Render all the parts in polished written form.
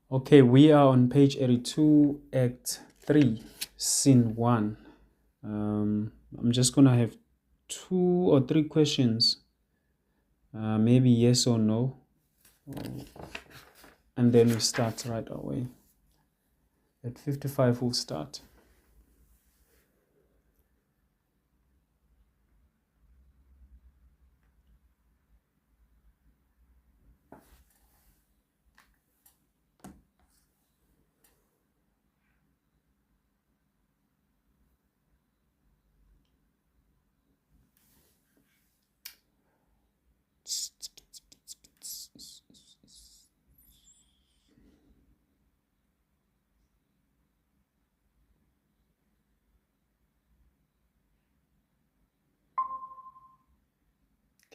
Okay, we are on page 82, Act 3, Scene 1. I'm just gonna have 2 or 3 questions, maybe yes or no, and then we start right away. At 55, we'll start.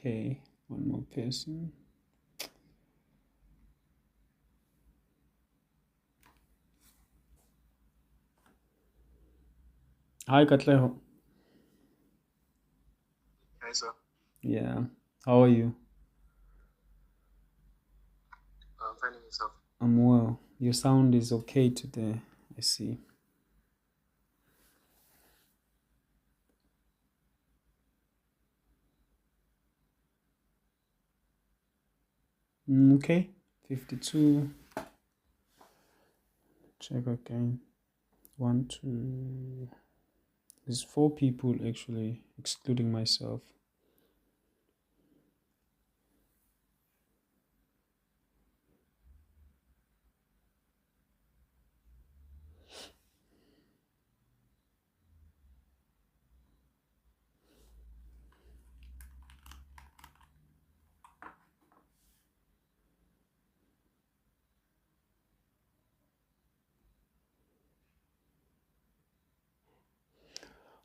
Okay, one more person. Hi, Katleho. Hi, sir. Yeah, how are you? Finding yourself. I'm well. Your sound is okay today, I see. Okay, 52. Check again. 1, 2. There's 4 people actually, excluding myself.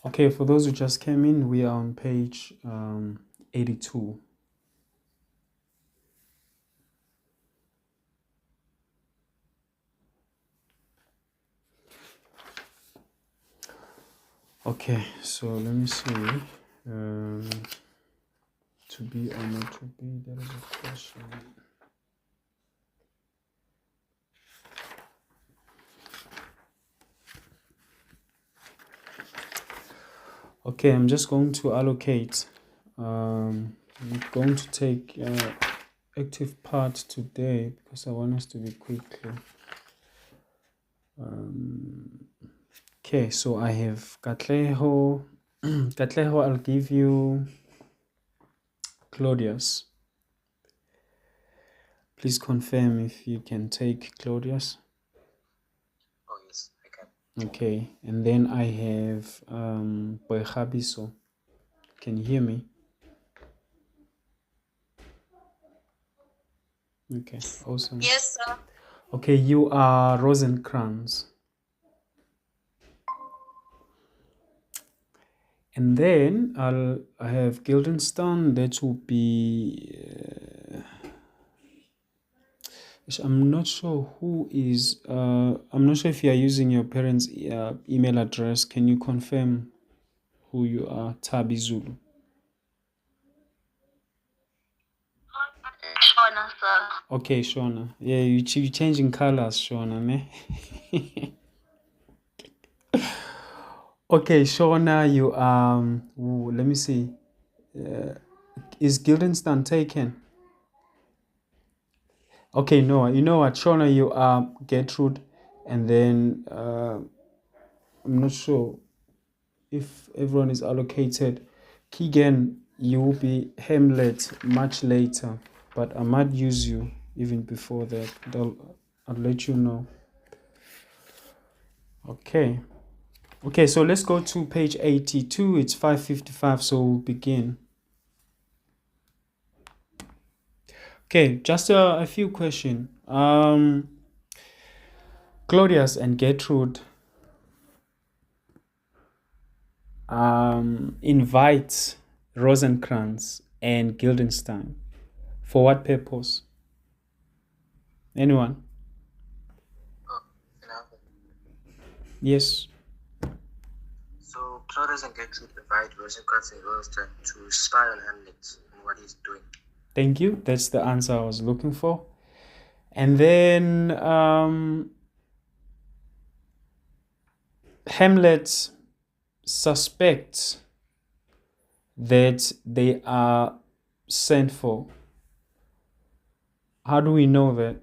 Okay, for those who just came in, we are on page 82. Okay, so let me see. To be or not to be, there is a question. Okay, I'm just going to allocate. I'm going to take active part today because I want us to be quickly. Okay, so I have Katleho. Katleho, I'll give you Claudius. Please confirm if you can take Claudius. Oh, yes, I can. Okay, and then I have Boehabiso. Can you hear me? Okay, awesome. Yes, sir. Okay, you are Rosencrantz. And then I have Guildenstern. That will be. I'm not sure who is. I'm not sure if you are using your parents' email address. Can you confirm who you are? Tabi Zulu. Shona, sir. Okay, Shona. Yeah, you changing colors, Shona, ne? Okay, Shona, you let me see. Is Guildenstern taken? Okay, no, you know what, Shona, you are Gertrude, and then I'm not sure if everyone is allocated. Keegan, you will be Hamlet much later, but I might use you even before that. I'll let you know. Okay. Okay, so let's go to page 82. It's 5:55, so we'll begin. Okay, just a few questions. Claudius and Gertrude invite Rosencrantz and Guildenstern. For what purpose? Anyone? Oh, in Hamlet. Yes. So, Claudius and Gertrude invite Rosencrantz and Guildenstern to spy on Hamlet and what he's doing. Thank you. That's the answer I was looking for. And then Hamlet suspects that they are sent for. How do we know that?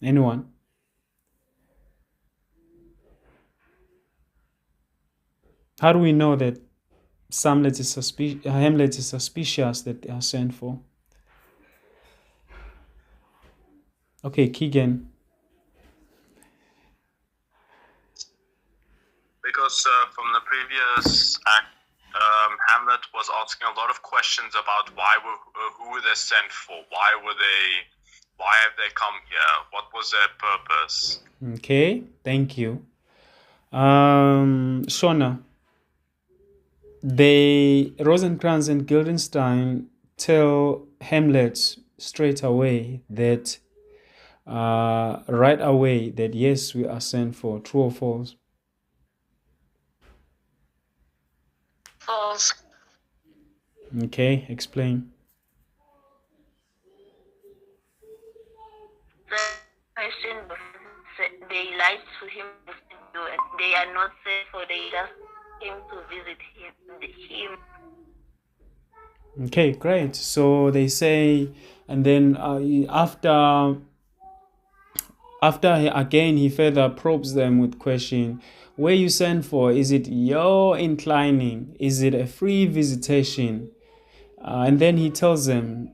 Anyone? How do we know that Hamlet is suspicious that they are sent for? Okay, Keegan. Because from the previous act, Hamlet was asking a lot of questions about who were they sent for, why have they come here, what was their purpose. Okay, thank you. Shona, Rosencrantz and Guildenstern tell Hamlet straight away that right away that yes, we are sent for. True or false? False. Okay, explain. They lied to him, and they are not sent for. They just came to visit him. Okay, great. So they say, and then after again he further probes them with question: where you sent for? Is it your inclining? Is it a free visitation? And then he tells them,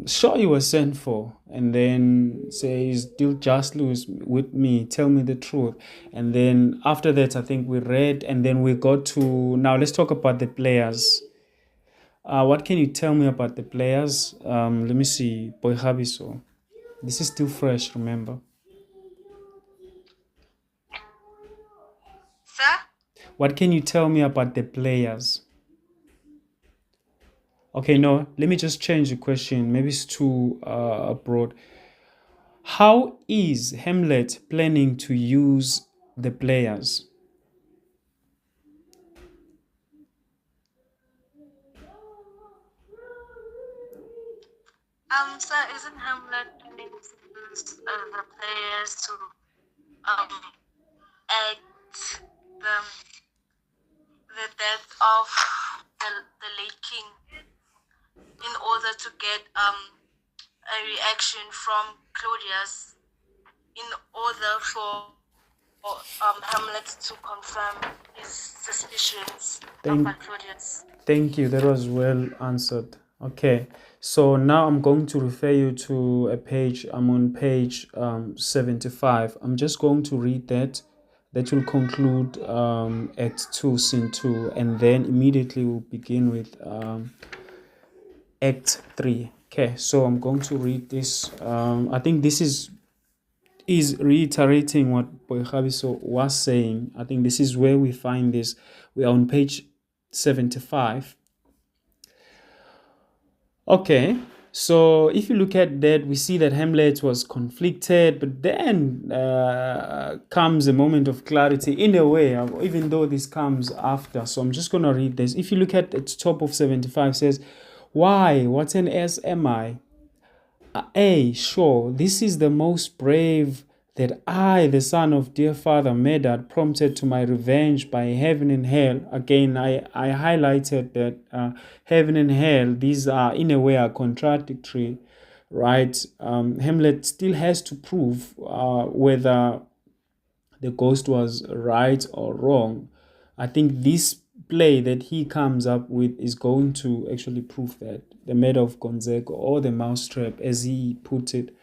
sure you were sent for. And then says, deal justly with me, tell me the truth. And then after that, I think we read, and then we got to, now let's talk about the players. What can you tell me about the players? Let me see, Boy Habiso. This is still fresh, remember? Sir? What can you tell me about the players? Okay, no, let me just change the question. Maybe it's too broad. How is Hamlet planning to use the players? Sir, isn't Hamlet planning to use the players to act the death of the late king in order to get a reaction from Claudius, in order for Hamlet to confirm his suspicions about Claudius? Thank you. That was well answered. Okay, so now I'm going to refer you to a page. I'm on page 75. I'm just going to read that. That will conclude Act 2, Scene 2, and then immediately we'll begin with Act 3. Okay, so I'm going to read this. I think this is reiterating what Boyhabiso was saying. I think this is where we find this. We are on page 75. Okay, so if you look at that, we see that Hamlet was conflicted, but then comes a moment of clarity in a way, even though this comes after. So I'm just going to read this. If you look at the top of 75, it says, why? What an ass am I? Sure, this is the most brave that I, the son of dear father, murdered, prompted to my revenge by heaven and hell. Again, I highlighted that heaven and hell, these are in a way are contradictory, right? Hamlet still has to prove whether the ghost was right or wrong. I think this play that he comes up with is going to actually prove that, the Matter of Gonzaga, or the mousetrap, as he put it.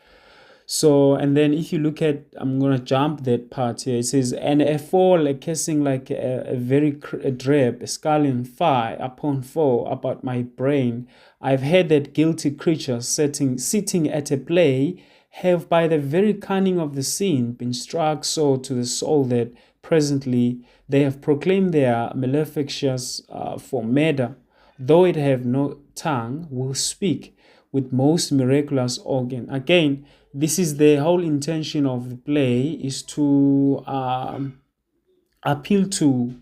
So, and then if you look at, I'm going to jump that part here. It says, and a fall, a casing like a very drab, a scalding fire upon fall about my brain. I've heard that guilty creatures sitting at a play have by the very cunning of the scene been struck so to the soul that presently they have proclaimed their maleficence for murder, though it have no tongue, will speak with most miraculous organ. Again, this is the whole intention of the play, is to appeal to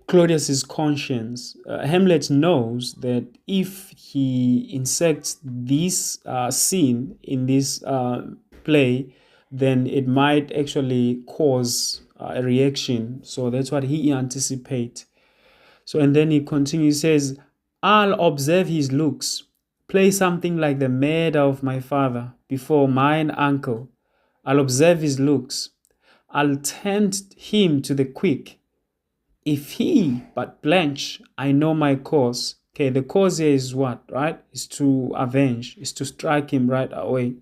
Claudius's conscience. Hamlet knows that if he inserts this scene in this play, then it might actually cause a reaction. So that's what he anticipates. So, and then he continues, says, I'll observe his looks, play something like the murder of my father before mine uncle. I'll observe his looks. I'll tempt him to the quick. If he but blanch, I know my cause. Okay, the cause here is what, right? Is to avenge, is to strike him right away.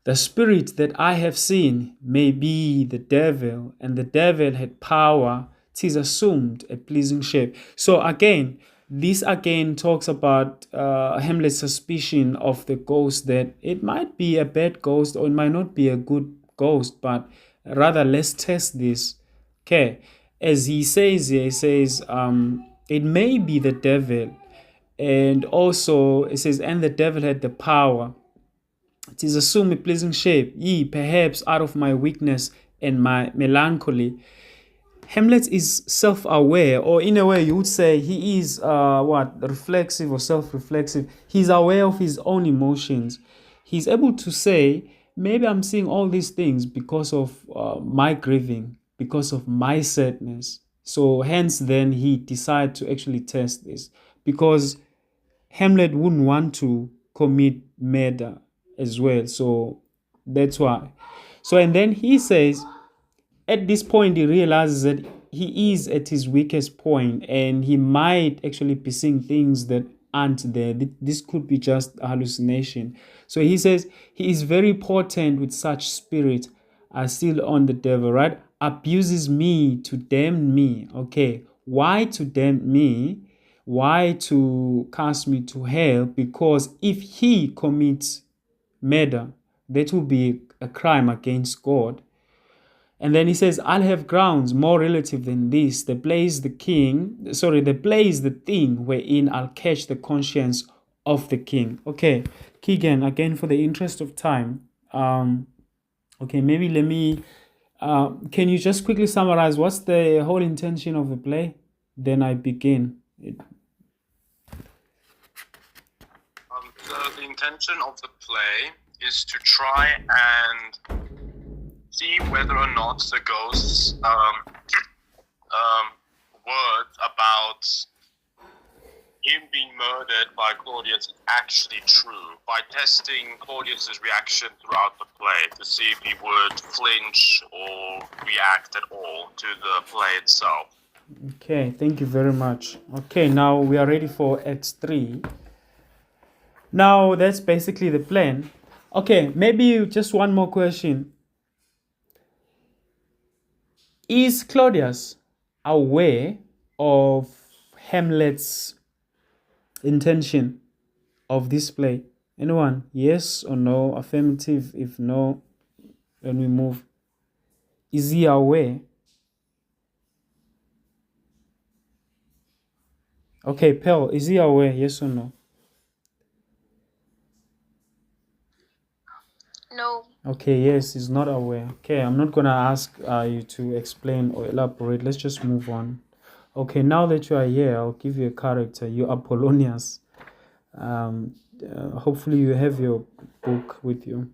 The spirit that I have seen may be the devil, and the devil had power. 'Tis assumed a pleasing shape. So again, this again talks about Hamlet's suspicion of the ghost, that it might be a bad ghost or it might not be a good ghost, but rather let's test this. Okay, as he says here, he says, it may be the devil, and also it says, and the devil had the power. It is assume a pleasing shape, ye perhaps out of my weakness and my melancholy. Hamlet is self-aware, or in a way you would say he is reflexive or self-reflexive. He's aware of his own emotions. He's able to say, maybe I'm seeing all these things because of my grieving, because of my sadness. So hence then he decided to actually test this, because Hamlet wouldn't want to commit murder as well. So that's why. So, and then he says, at this point, he realizes that he is at his weakest point and he might actually be seeing things that aren't there. This could be just a hallucination. So he says, he is very potent with such spirit, still on the devil, right? Abuses me to damn me. Okay, why to damn me? Why to cast me to hell? Because if he commits murder, that will be a crime against God. And then he says, I'll have grounds more relative than this. The play is the thing wherein I'll catch the conscience of the king. Okay, Keegan, again, for the interest of time, maybe let me, can you just quickly summarize what's the whole intention of the play? Then I begin. The intention of the play is to try and see whether or not the ghost's words about him being murdered by Claudius is actually true, by testing Claudius's reaction throughout the play to see if he would flinch or react at all to the play itself. Okay, thank you very much. Okay, now we are ready for Act 3. Now that's basically the plan. Okay, maybe just one more question. Is Claudius aware of Hamlet's intention of this play? Anyone? Yes or no? Affirmative. If no, then we move. Is he aware? Okay, Pearl, is he aware? Yes or no? No. Okay, yes, he's not aware. Okay, I'm not going to ask you to explain or elaborate. Let's just move on. Okay, now that you are here, I'll give you a character. You are Polonius. Hopefully you have your book with you.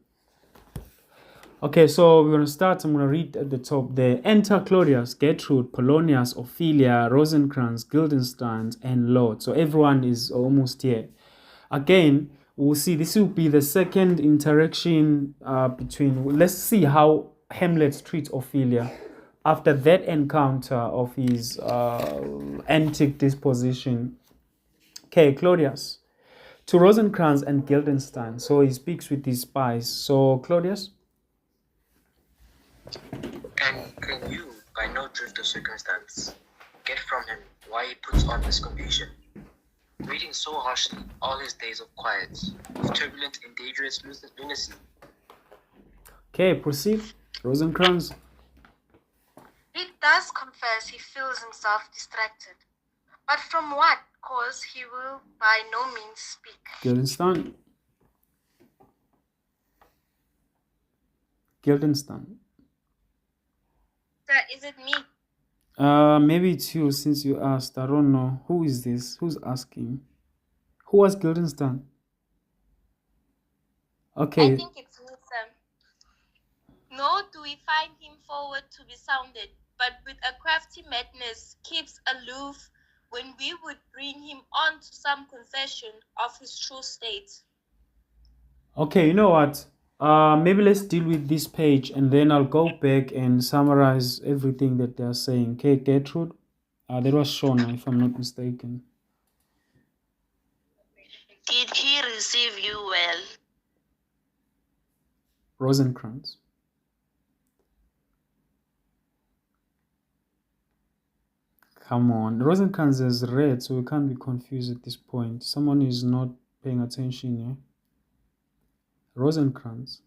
Okay, so we're going to start. I'm going to read at the top there. Enter Claudius, Gertrude, Polonius, Ophelia, Rosencrantz, Guildenstern, and Lord. So everyone is almost here. Again, we'll see this will be the second interaction between. Let's see how Hamlet treats Ophelia after that encounter of his antic disposition. Okay, Claudius. To Rosencrantz and Guildenstern. So he speaks with his spies. So, Claudius? And can you, by no drift of circumstance, get from him why he puts on this confusion, breeding so harshly all his days of quiet, of turbulent and dangerous lunacy? Okay, proceed. Rosencrantz. He does confess he feels himself distracted, but from what cause he will by no means speak. Guildenstern. Sir, is it me? Maybe it's you since you asked. I don't know. Who is this? Who's asking? Who was Guildenstern? I Okay. think it's me, Sam. Nor do we find him forward to be sounded, but with a crafty madness keeps aloof when we would bring him on to some confession of his true state. Okay, you know what? Maybe let's deal with this page and then I'll go back and summarize everything that they're saying. Okay, Gertrude? That was Shona, if I'm not mistaken. Did he receive you well? Rosencrantz. Come on. Rosencrantz is red, so we can't be confused at this point. Someone is not paying attention here. Rosencrantz.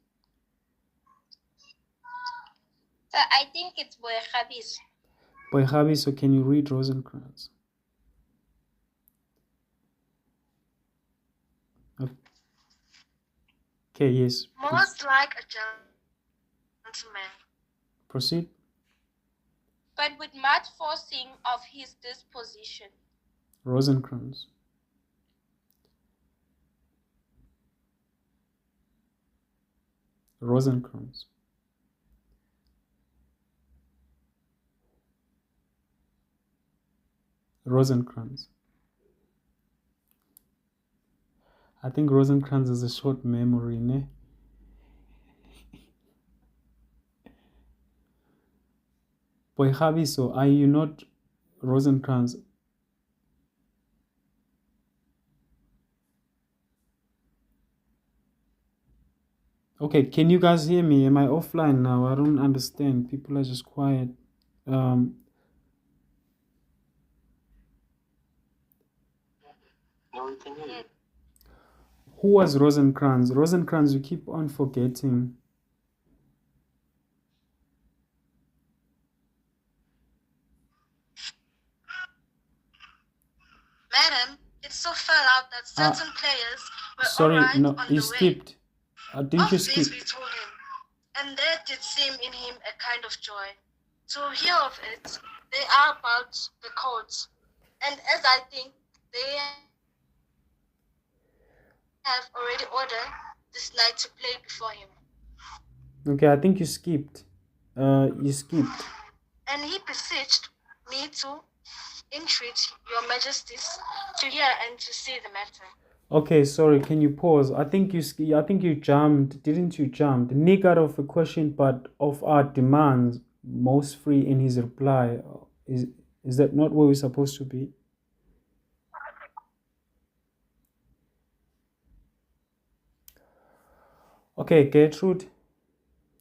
I think it's Boyhabis. Boyhabi, so can you read Rosencrantz? Okay, yes. Most like a gentleman, Proceed. but with much forcing of his disposition. Rosencrantz. Rosencrantz. Rosencrantz. I think Rosencrantz has a short memory, ne? Boyhabiso, are you not Rosencrantz? Okay, can you guys hear me? Am I offline now? I don't understand. People are just quiet. No, we can hear you. Who was Rosencrantz? Rosencrantz, you keep on forgetting. Madam, it so fell out that certain players were Sorry, all right no, on you the skipped. Didn't way. you Of this skip? we told him, and there did seem in him a kind of joy. To hear of it, they are about the courts, and as I think they have already ordered this night to play before him. Okay, I think you skipped. You skipped. And he beseeched me to entreat your majesties to hear and to see the matter. Okay, sorry. Can you pause? I think you jumped. Didn't you jump? Nick out of a question, but of our demands, most free in his reply. Is that not where we're supposed to be? Okay, Gertrude,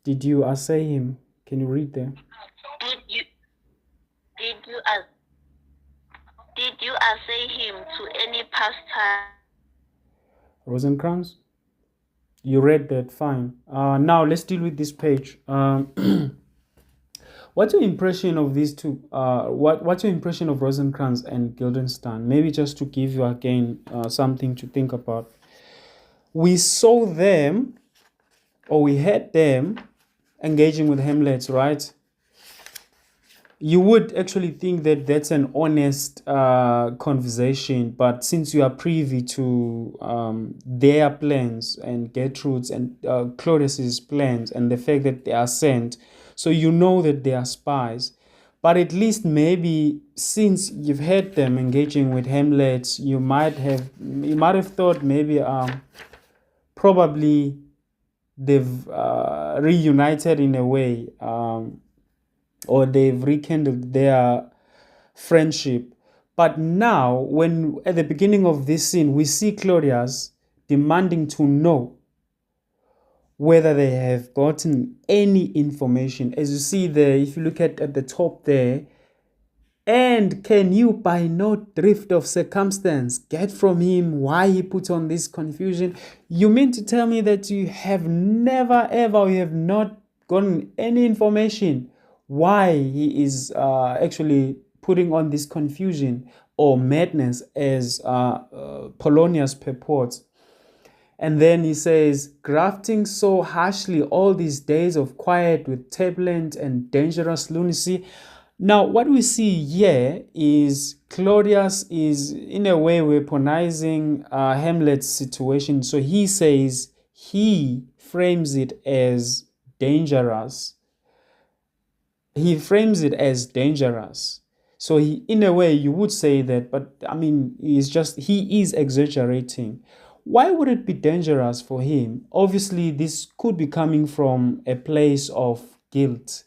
did you assay him? Can you read there? Did you assay him to any pastime? Rosencrantz? You read that, fine. Now let's deal with this page. What's your impression of these two? What's your impression of Rosencrantz and Guildenstern? Maybe just to give you again something to think about. We saw them, or we had them, engaging with Hamlet, right? You would actually think that that's an honest conversation, but since you are privy to their plans and Gertrude's and Claudius's plans and the fact that they are sent, so you know that they are spies. But at least maybe since you've had them engaging with Hamlet, you might have thought maybe probably they've reunited in a way. Or they've rekindled their friendship. But now, when at the beginning of this scene, we see Claudius demanding to know whether they have gotten any information. As you see there, if you look at the top there, and can you by no drift of circumstance get from him why he put on this confusion? You mean to tell me that you have never ever, you have not gotten any information why he is actually putting on this confusion or madness as Polonius purports. And then he says, grafting so harshly all these days of quiet with turbulent and dangerous lunacy. Now, what we see here is Claudius is in a way weaponizing Hamlet's situation. So he says, he frames it as dangerous. He frames it as dangerous. So he, in a way, you would say that, but I mean, he is exaggerating. Why would it be dangerous for him? Obviously, this could be coming from a place of guilt.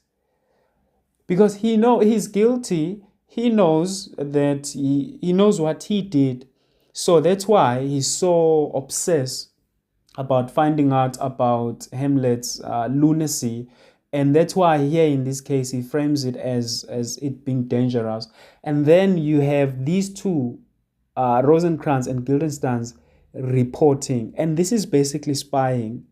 Because he's guilty, he knows that he knows what he did. So that's why he's so obsessed about finding out about Hamlet's lunacy. And that's why here in this case, he frames it as it being dangerous. And then you have these two, Rosencrantz and Guildenstern's reporting. And this is basically spying.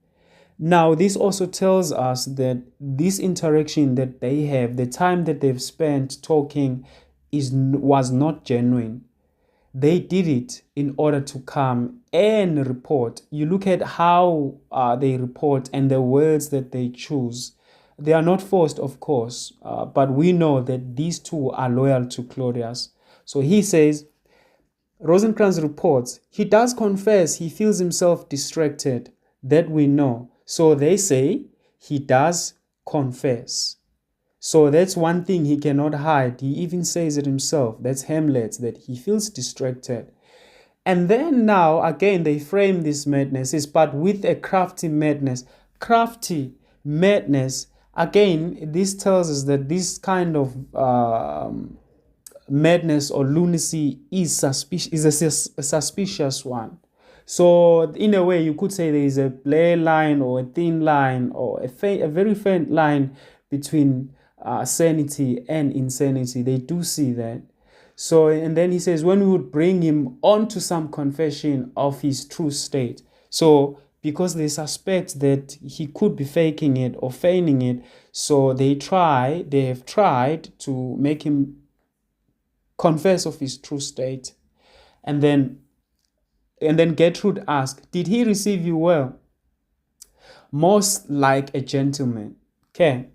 Now, this also tells us that this interaction that they have, the time that they've spent talking, was not genuine. They did it in order to come and report. You look at how they report and the words that they choose. They are not forced, of course, but we know that these two are loyal to Claudius. So he says, Rosencrantz reports, he does confess he feels himself distracted. That we know. So they say he does confess. So that's one thing he cannot hide. He even says it himself. That's Hamlet, that he feels distracted. And then now, again, they frame this madness, but with a crafty madness. Crafty madness. Again, this tells us that this kind of madness or lunacy is a suspicious one. So in a way, you could say there is a blurry line or a thin line or a very faint line between sanity and insanity. They do see that. So, and then he says, when we would bring him onto some confession of his true state. So because they suspect that he could be faking it or feigning it, so they have tried to make him confess of his true state. And then Gertrude asked, did he receive you well? Most like a gentleman. Okay.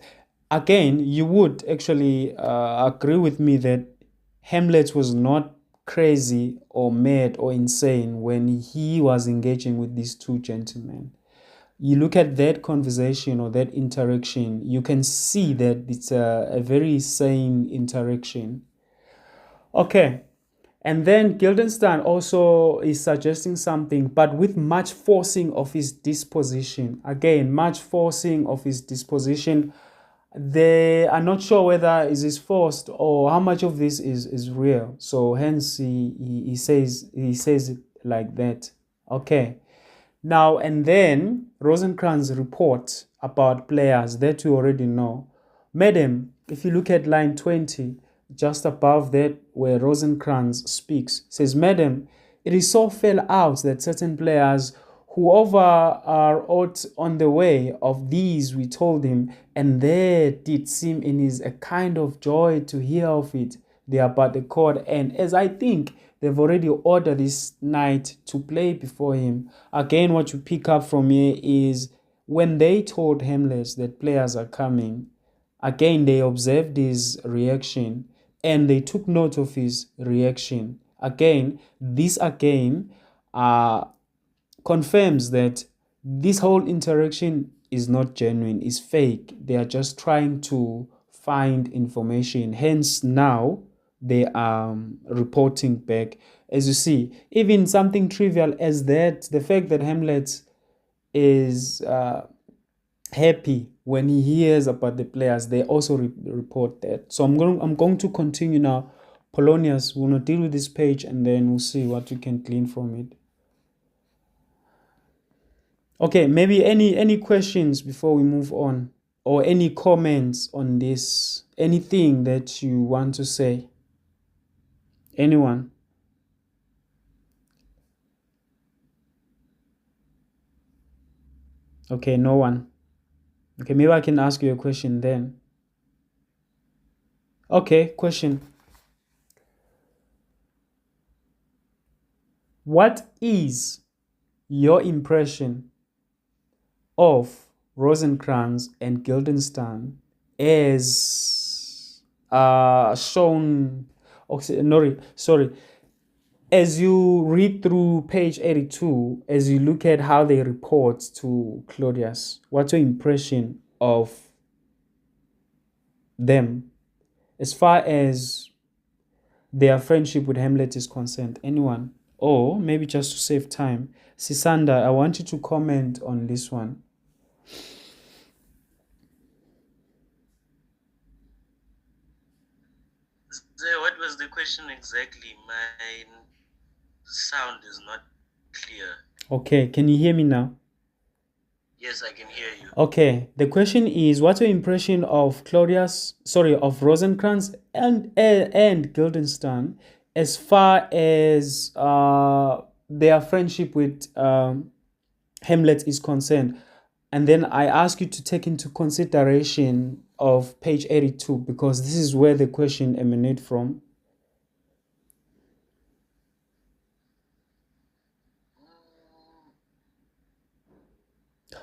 Again, you would actually agree with me that Hamlet was not crazy or mad or insane when he was engaging with these two gentlemen. You look at that conversation or that interaction, you can see that it's a very sane interaction. Okay. And then Guildenstern also is suggesting something, but with much forcing of his disposition. Again, much forcing of his disposition. They are not sure whether it is forced or how much of this is real. So hence he says it like that. Okay. Now and then Rosencrantz report about players that you already know. Madam, if you look at line 20, just above that where Rosencrantz speaks, says, Madam, it is so fell out that certain players whoever are out on the way of these, we told him, and there did seem in his a kind of joy to hear of it. They are but the court, and as I think they've already ordered this night to play before him. Again, what you pick up from here is when they told Hamlet that players are coming, again, they observed his reaction and they took note of his reaction. Again, this confirms that this whole interaction is not genuine, is fake. They are just trying to find information. Hence, now they are reporting back. As you see, even something trivial as that, the fact that Hamlet is happy when he hears about the players, they also report that. So I'm going to continue now. Polonius, we're going to deal with this page and then we'll see what you can glean from it. Okay, maybe any questions before we move on, or any comments on this, anything that you want to say? Anyone? Okay, no one. Okay, maybe I can ask you a question then. Okay, question. What is your impression of Rosencrantz and Guildenstern as shown. Sorry. As you read through page 82, as you look at how they report to Claudius, what's your impression of them as far as their friendship with Hamlet is concerned? Anyone? Or maybe just to save time, Sisanda, I want you to comment on this one. So what was the question exactly? My sound is not clear. Okay, can you hear me now? Yes, I can hear you. Okay, the question is, what's your impression of of Rosencrantz and Guildenstern as far as their friendship with Hamlet is concerned? And then I ask you to take into consideration of page 82 because this is where the question emanates from.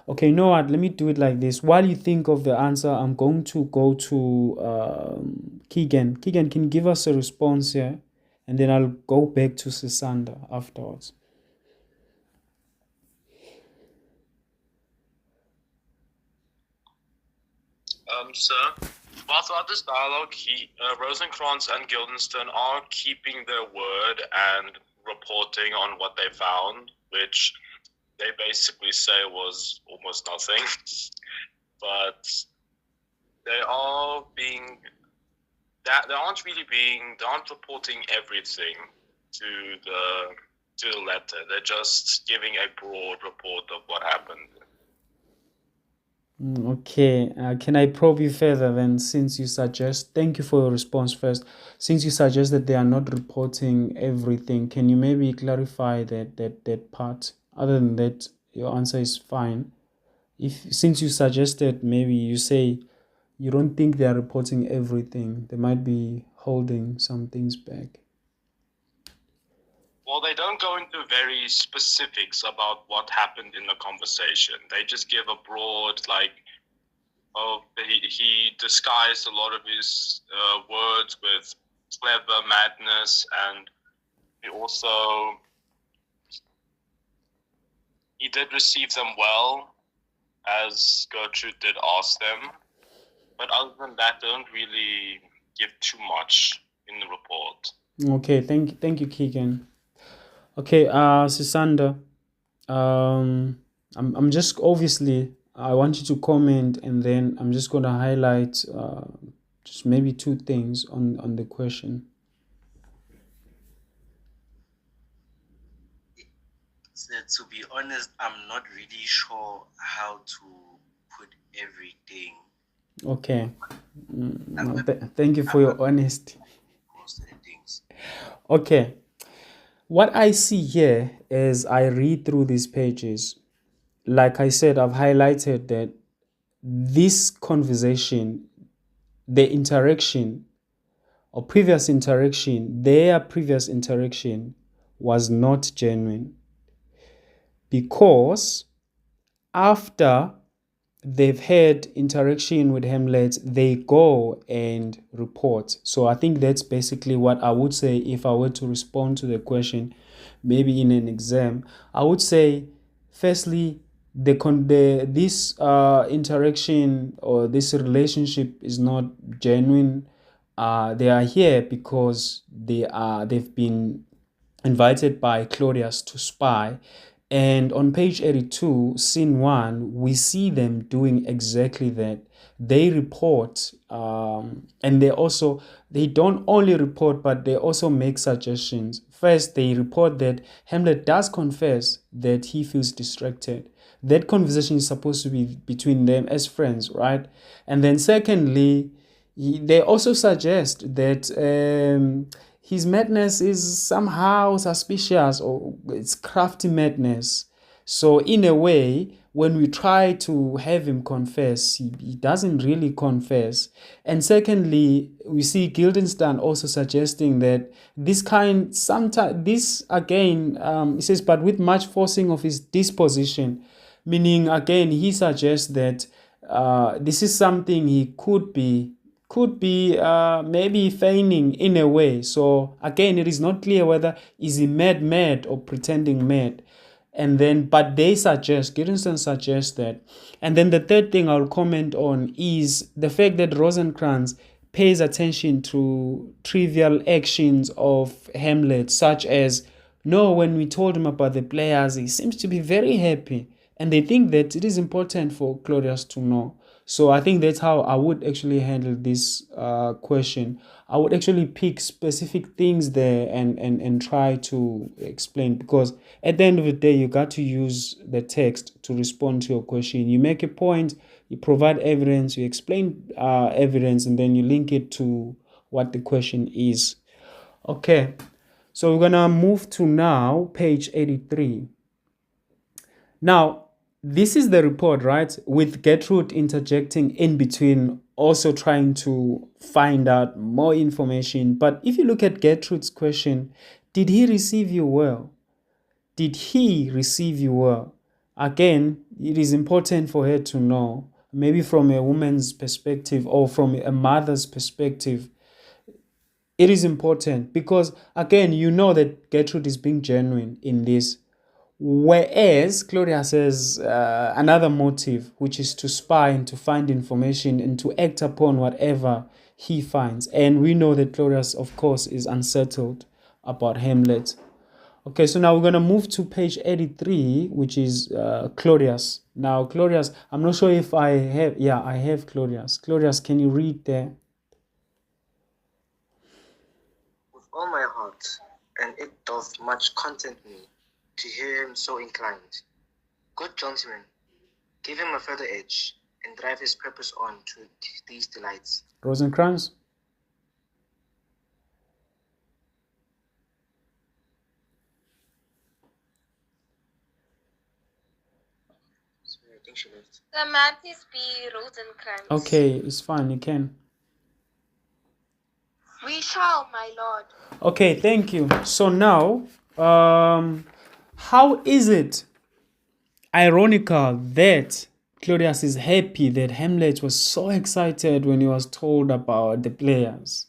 Okay, you know what? Let me do it like this. While you think of the answer, I'm going to go to Keegan. Keegan, can you give us a response here? And then I'll go back to Sisanda afterwards. Sir, while throughout this dialogue, Rosencrantz and Guildenstern are keeping their word and reporting on what they found, which they basically say was almost nothing. But they are being they aren't reporting everything to the letter. They're just giving a broad report of what happened. Okay, can I probe you further then, since you suggest, thank you for your response first, since you suggest that they are not reporting everything, can you maybe clarify that part? Other than that, your answer is fine. Since you suggested, maybe you say you don't think they are reporting everything, they might be holding some things back. Well, they don't go into very specifics about what happened in the conversation. They just give a broad, he disguised a lot of his words with clever madness, and he did receive them well, as Gertrude did ask them. But other than that, they don't really give too much in the report. Okay, thank you, Keegan. Okay, Sisanda, I'm just obviously I want you to comment, and then I'm just gonna highlight just maybe two things on the question. So, to be honest, I'm not really sure how to put everything. Okay, thank you for your honesty. Most of the things. Okay. What I see here as I read through these pages, like I said, I've highlighted that this conversation, the interaction or their previous interaction was not genuine. Because after they've had interaction with Hamlet, they go and report. So I think that's basically what I would say if I were to respond to the question, maybe in an exam. I would say, firstly, this interaction or this relationship is not genuine. They are here because they've been invited by Claudius to spy. And on page 82, scene 1, we see them doing exactly that. They report, and they don't only report, but they also make suggestions. First, they report that Hamlet does confess that he feels distracted. That conversation is supposed to be between them as friends, right? And then secondly, they also suggest that his madness is somehow suspicious, or it's crafty madness. So in a way, when we try to have him confess, he doesn't really confess. And secondly, we see Guildenstern also suggesting that he says, but with much forcing of his disposition, meaning again, he suggests that this is something he could be could be maybe feigning in a way. So again, it is not clear whether is he mad or pretending mad. And then, but they suggest, Guildenstern suggests that. And then the third thing I'll comment on is the fact that Rosencrantz pays attention to trivial actions of Hamlet, such as, no, when we told him about the players, he seems to be very happy. And they think that it is important for Claudius to know. So I think that's how I would actually handle this question. I would actually pick specific things there and try to explain, because at the end of the day, you got to use the text to respond to your question. You make a point, you provide evidence, you explain evidence, and then you link it to what the question is. Okay, so we're gonna move to now page 83. Now, this is the report, right? With Gertrude interjecting in between, also trying to find out more information. But if you look at Gertrude's question, did he receive you well? Did he receive you well? Again, it is important for her to know, maybe from a woman's perspective or from a mother's perspective. It is important because, again, you know that Gertrude is being genuine in this. Whereas Claudius has another motive, which is to spy and to find information and to act upon whatever he finds. And we know that Claudius, of course, is unsettled about Hamlet. Okay, so now we're going to move to page 83, which is Claudius. Now, Claudius, I'm not sure if I have, I have Claudius. Claudius, can you read there? With all my heart, and it doth much content me to hear him so inclined. Good gentlemen, give him a further edge, and drive his purpose on to these delights. Rosencrantz? Sorry, I think she left. The Matis be Rosencrantz. Okay, it's fine, you can. We shall, my lord. Okay, thank you. So now, how is it ironical that Claudius is happy that Hamlet was so excited when he was told about the players?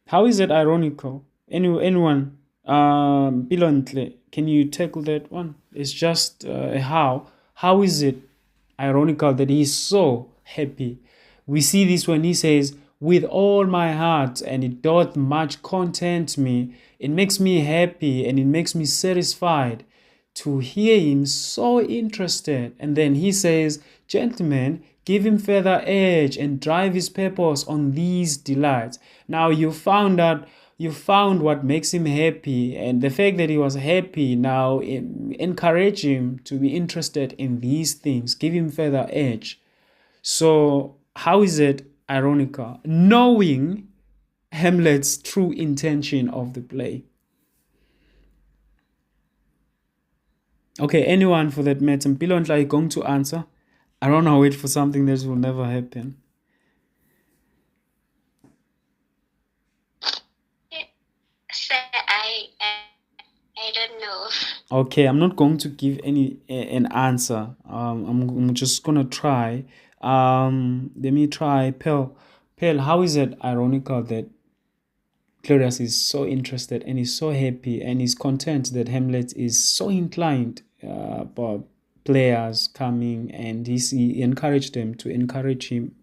How is it ironical? Anyone? Bilontle, can you tackle that one? It's just how. How is it ironical that he's so happy? We see this when he says, with all my heart, and it doth much content me. It makes me happy and it makes me satisfied to hear him so interested. And then he says, gentlemen, give him further edge and drive his purpose on these delights. Now you found what makes him happy, and the fact that he was happy, now encourage him to be interested in these things, give him further edge. So how is it ironical, knowing Hamlet's true intention of the play? Okay, anyone for that matter? Mpilo are you going to answer? I don't know, wait for something that will never happen. I don't know. Okay, I'm not going to give an answer. I'm just gonna try. Let me try. Pearl, how is it ironical that Claudius is so interested and is so happy and is content that Hamlet is so inclined about players coming, and he encouraged them to encourage him?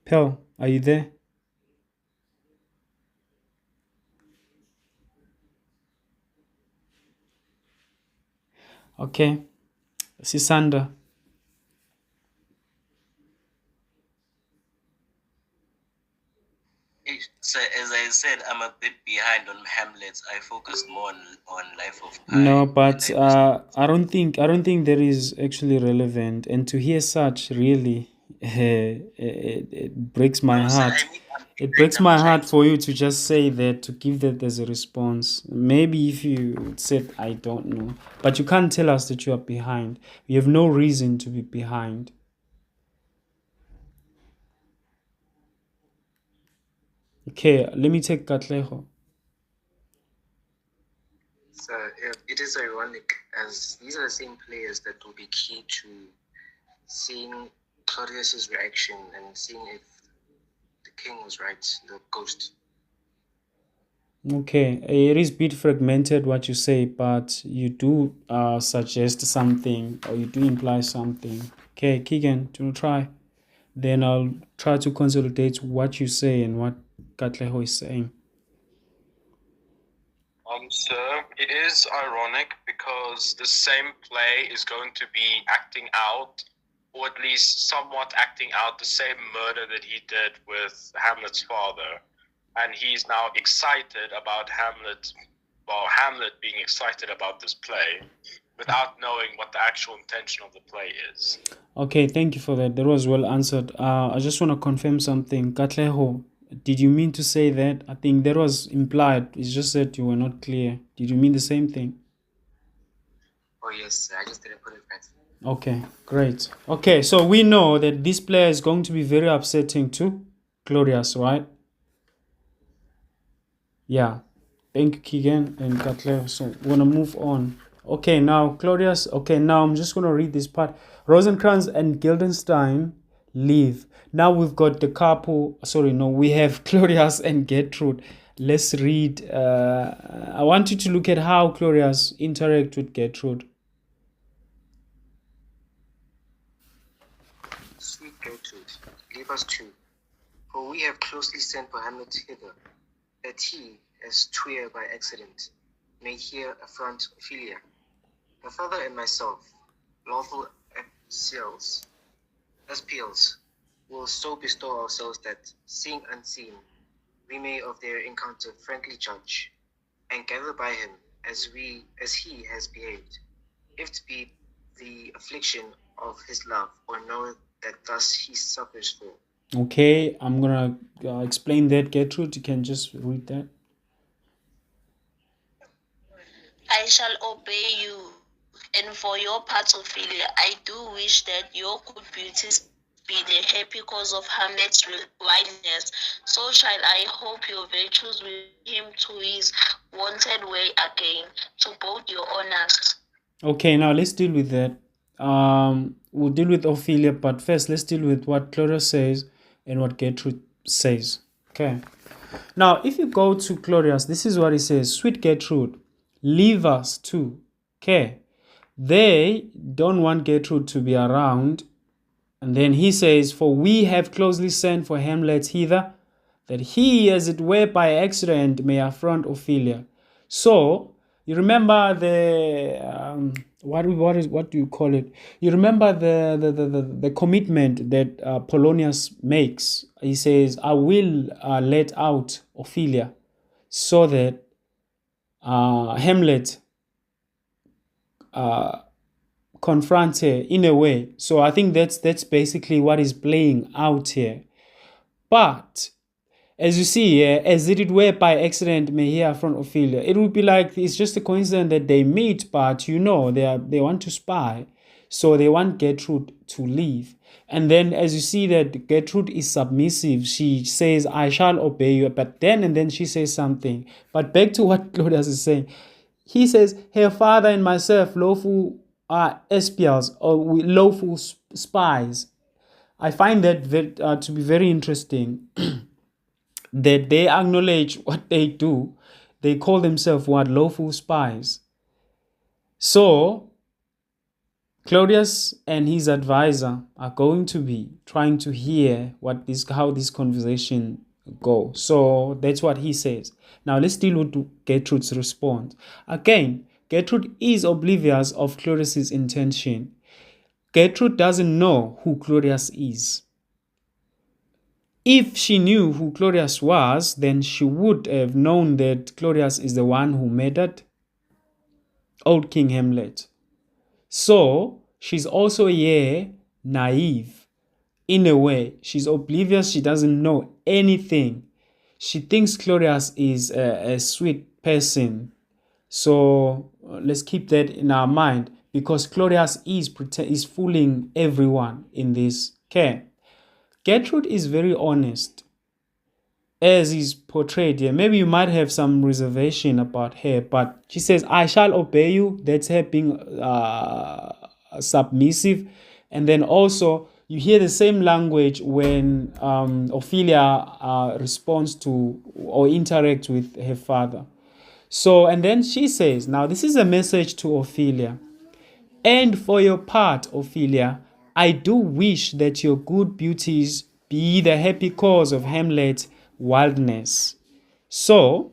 Pearl, are you there? Okay, Sisanda. So as I said, I'm a bit behind on Hamlet. I focused more on Life of Pi. No, but I don't think that is actually relevant. And to hear such, really, it breaks my heart. It breaks my heart for you to just say that, to give that as a response. Maybe if you said, I don't know. But you can't tell us that you are behind. You have no reason to be behind. Okay, let me take Katleho. So it is ironic, as these are the same players that will be key to seeing Claudius's reaction and seeing if the king was right, the ghost. Okay, it is a bit fragmented what you say, but you do suggest something, or you do imply something. Okay, Keegan, do you try? Then I'll try to consolidate what you say and what Katleho is saying. Sir, it is ironic because the same play is going to be acting out, or at least somewhat acting out, the same murder that he did with Hamlet's father. And he's now excited about Hamlet being excited about this play without knowing what the actual intention of the play is. Okay, thank you for that. That was well answered. I just want to confirm something. Katleho, did you mean to say that? I think that was implied. It's just that you were not clear. Did you mean the same thing? Oh yes, I just didn't put it right. Okay, great. Okay, so we know that this player is going to be very upsetting to Claudius, right? Yeah. Thank you, Keegan and Katleho. So we're going to move on. Okay, now Claudius. Okay, now I'm just going to read this part. Rosencrantz and Guildenstern leave. Now we've got the couple. Sorry, no, we have Claudius and Gertrude. Let's read. I want you to look at how Claudius interacts with Gertrude. Sweet Gertrude, leave us too, for we have closely sent for Hamlet hither, that he, as twere by accident, may here affront Ophelia. My father and myself, lawful espials, will so bestow ourselves that, seeing unseen, we may of their encounter frankly judge, and gather by him as he has behaved, if it be the affliction of his love, or know that thus he suffers for. Okay, I'm gonna explain that. Gertrude, you can just read that. I shall obey you, and for your part, Ophelia, I do wish that your good beauties be the happy cause of Hamlet's wideness. So shall I hope your virtues will bring him to his wonted way again, to both your honors. Okay, now let's deal with that. We'll deal with Ophelia, but first let's deal with what Claudius says and what Gertrude says. Okay. Now, if you go to Claudius, this is what he says: "Sweet Gertrude, leave us too." Okay. They don't want Gertrude to be around. And then he says, "For we have closely sent for Hamlet hither, that he, as it were by accident, may affront Ophelia." So, you remember the what do you call it? You remember the commitment that Polonius makes. He says, "I will let out Ophelia, so that Hamlet confront her in a way." So I think that's basically what is playing out here. But as you see here, as it were by accident may he affront Ophelia, it would be like it's just a coincidence that they meet, but they want to spy, so they want Gertrude to leave. And then as you see that Gertrude is submissive, she says, "I shall obey you," but then she says something. But back to what Claudius is saying, he says, "Her father and myself lawful espials, or lawful spies." I find that to be very interesting. That they acknowledge what they do. They call themselves what? Lawful spies. So Claudius and his advisor are going to be trying to hear how this conversation go. So that's what he says. Now let's deal with Gertrude's response. Again, Gertrude is oblivious of Claudius's intention. Gertrude doesn't know who Claudius is. If she knew who Claudius was, then she would have known that Claudius is the one who murdered old King Hamlet. So she's also naive. In a way, she's oblivious. She doesn't know anything. She thinks Claudius is a sweet person. So let's keep that in our mind, because Claudius is fooling everyone in this. Okay. Gertrude is very honest. as is portrayed here. Maybe you might have some reservation about her, but she says, I shall obey you. That's her being submissive. And then also, you hear the same language when Ophelia responds to or interacts with her father. So, and then she says, now this is a message to Ophelia. And for your part, Ophelia, I do wish that your good beauties be the happy cause of Hamlet's wildness. So,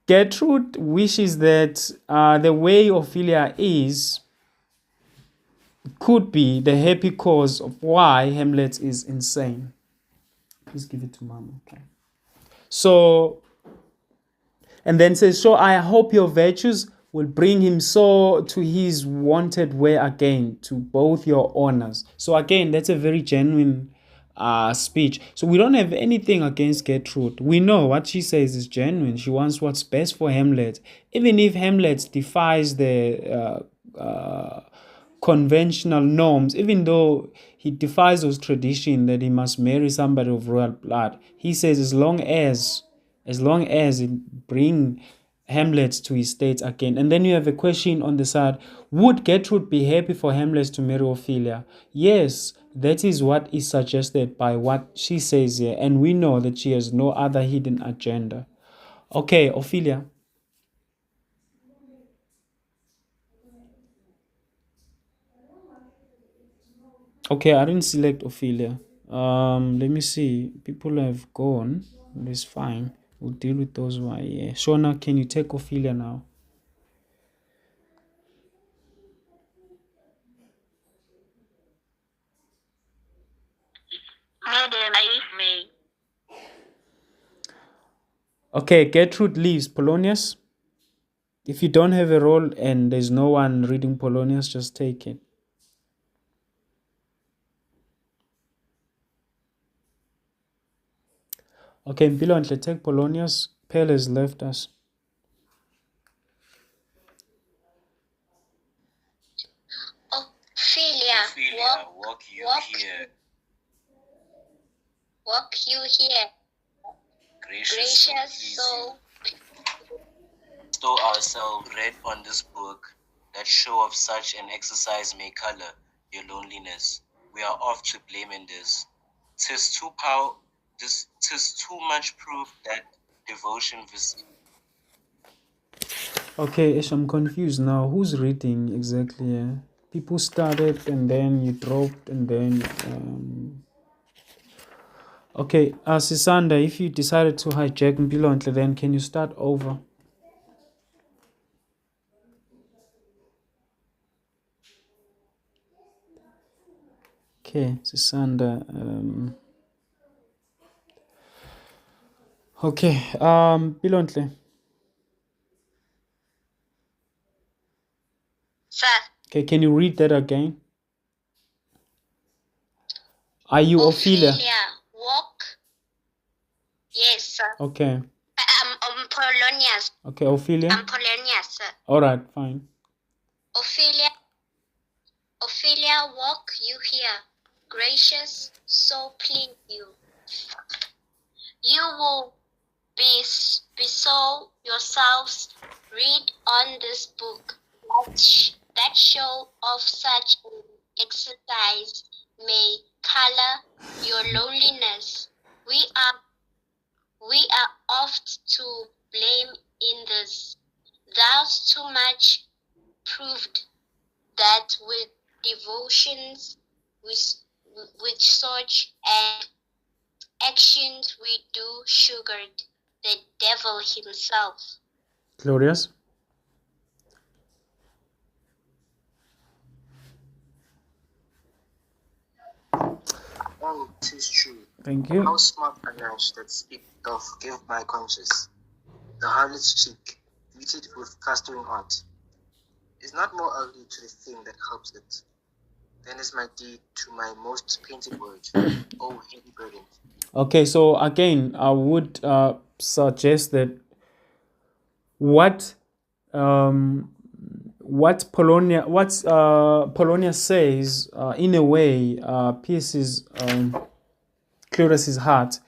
Gertrude wishes that the way Ophelia is could be the happy cause of why Hamlet is insane. Please give it to Mama. Okay. So, and then says, so I hope your virtues will bring him so to his wonted way again, to both your honors. So again, that's a very genuine speech. So we don't have anything against Gertrude. We know what she says is genuine. She wants what's best for Hamlet. Even if Hamlet defies the conventional norms, even though he defies those traditions that he must marry somebody of royal blood, he says as long as it bring Hamlet to his state again. And then you have a question on the side, would Gertrude be happy for Hamlet to marry Ophelia? Yes, that is what is suggested by what she says here, and we know that she has no other hidden agenda. Okay, Ophelia. Okay, I didn't select Ophelia. Let me see. People have gone. It's fine. We'll deal with those who are here. Shona, can you take Ophelia now? Madam, I may. Okay, Gertrude leaves. Polonius? If you don't have a role and there's no one reading Polonius, just take it. Okay, Mpilontle, take Polonius. Pell has left us. Ophelia, walk you here. Walk you here. Gracious soul. Bestow ourselves read on this book, that show of such an exercise may color your loneliness. We are oft to blame in this. 'Tis too much proof that devotion Okay, Ish, I'm confused now. Who's reading exactly here? People started and then you dropped and then... Okay, Sisanda, if you decided to hijack Mpilontle, then can you start over? Okay, Sisanda. Okay, Mpilontle. Sir. Okay, can you read that again? Are you Ophelia? Walk. Yes, sir. Okay. I'm Polonius. Okay, Ophelia? I'm Polonius, sir. Alright, fine. Ophelia, walk you here. Gracious, so please you. You will bestow yourselves, read on this book, that show of such an exercise may color your loneliness. We are oft to blame in this. Thus too much proved that with devotions, with such and actions we do sugared the devil himself. Claudius? Oh, 'tis true. Thank you. How smart a nurse that speak doth give my conscience. The harlot's cheek, greeted with clustering art, is not more ugly to the thing that helps it than is my deed to my most painted word. Oh, heavy burden. Okay, so again, I would suggest that what Polonia says in a way pierces Claudius's heart.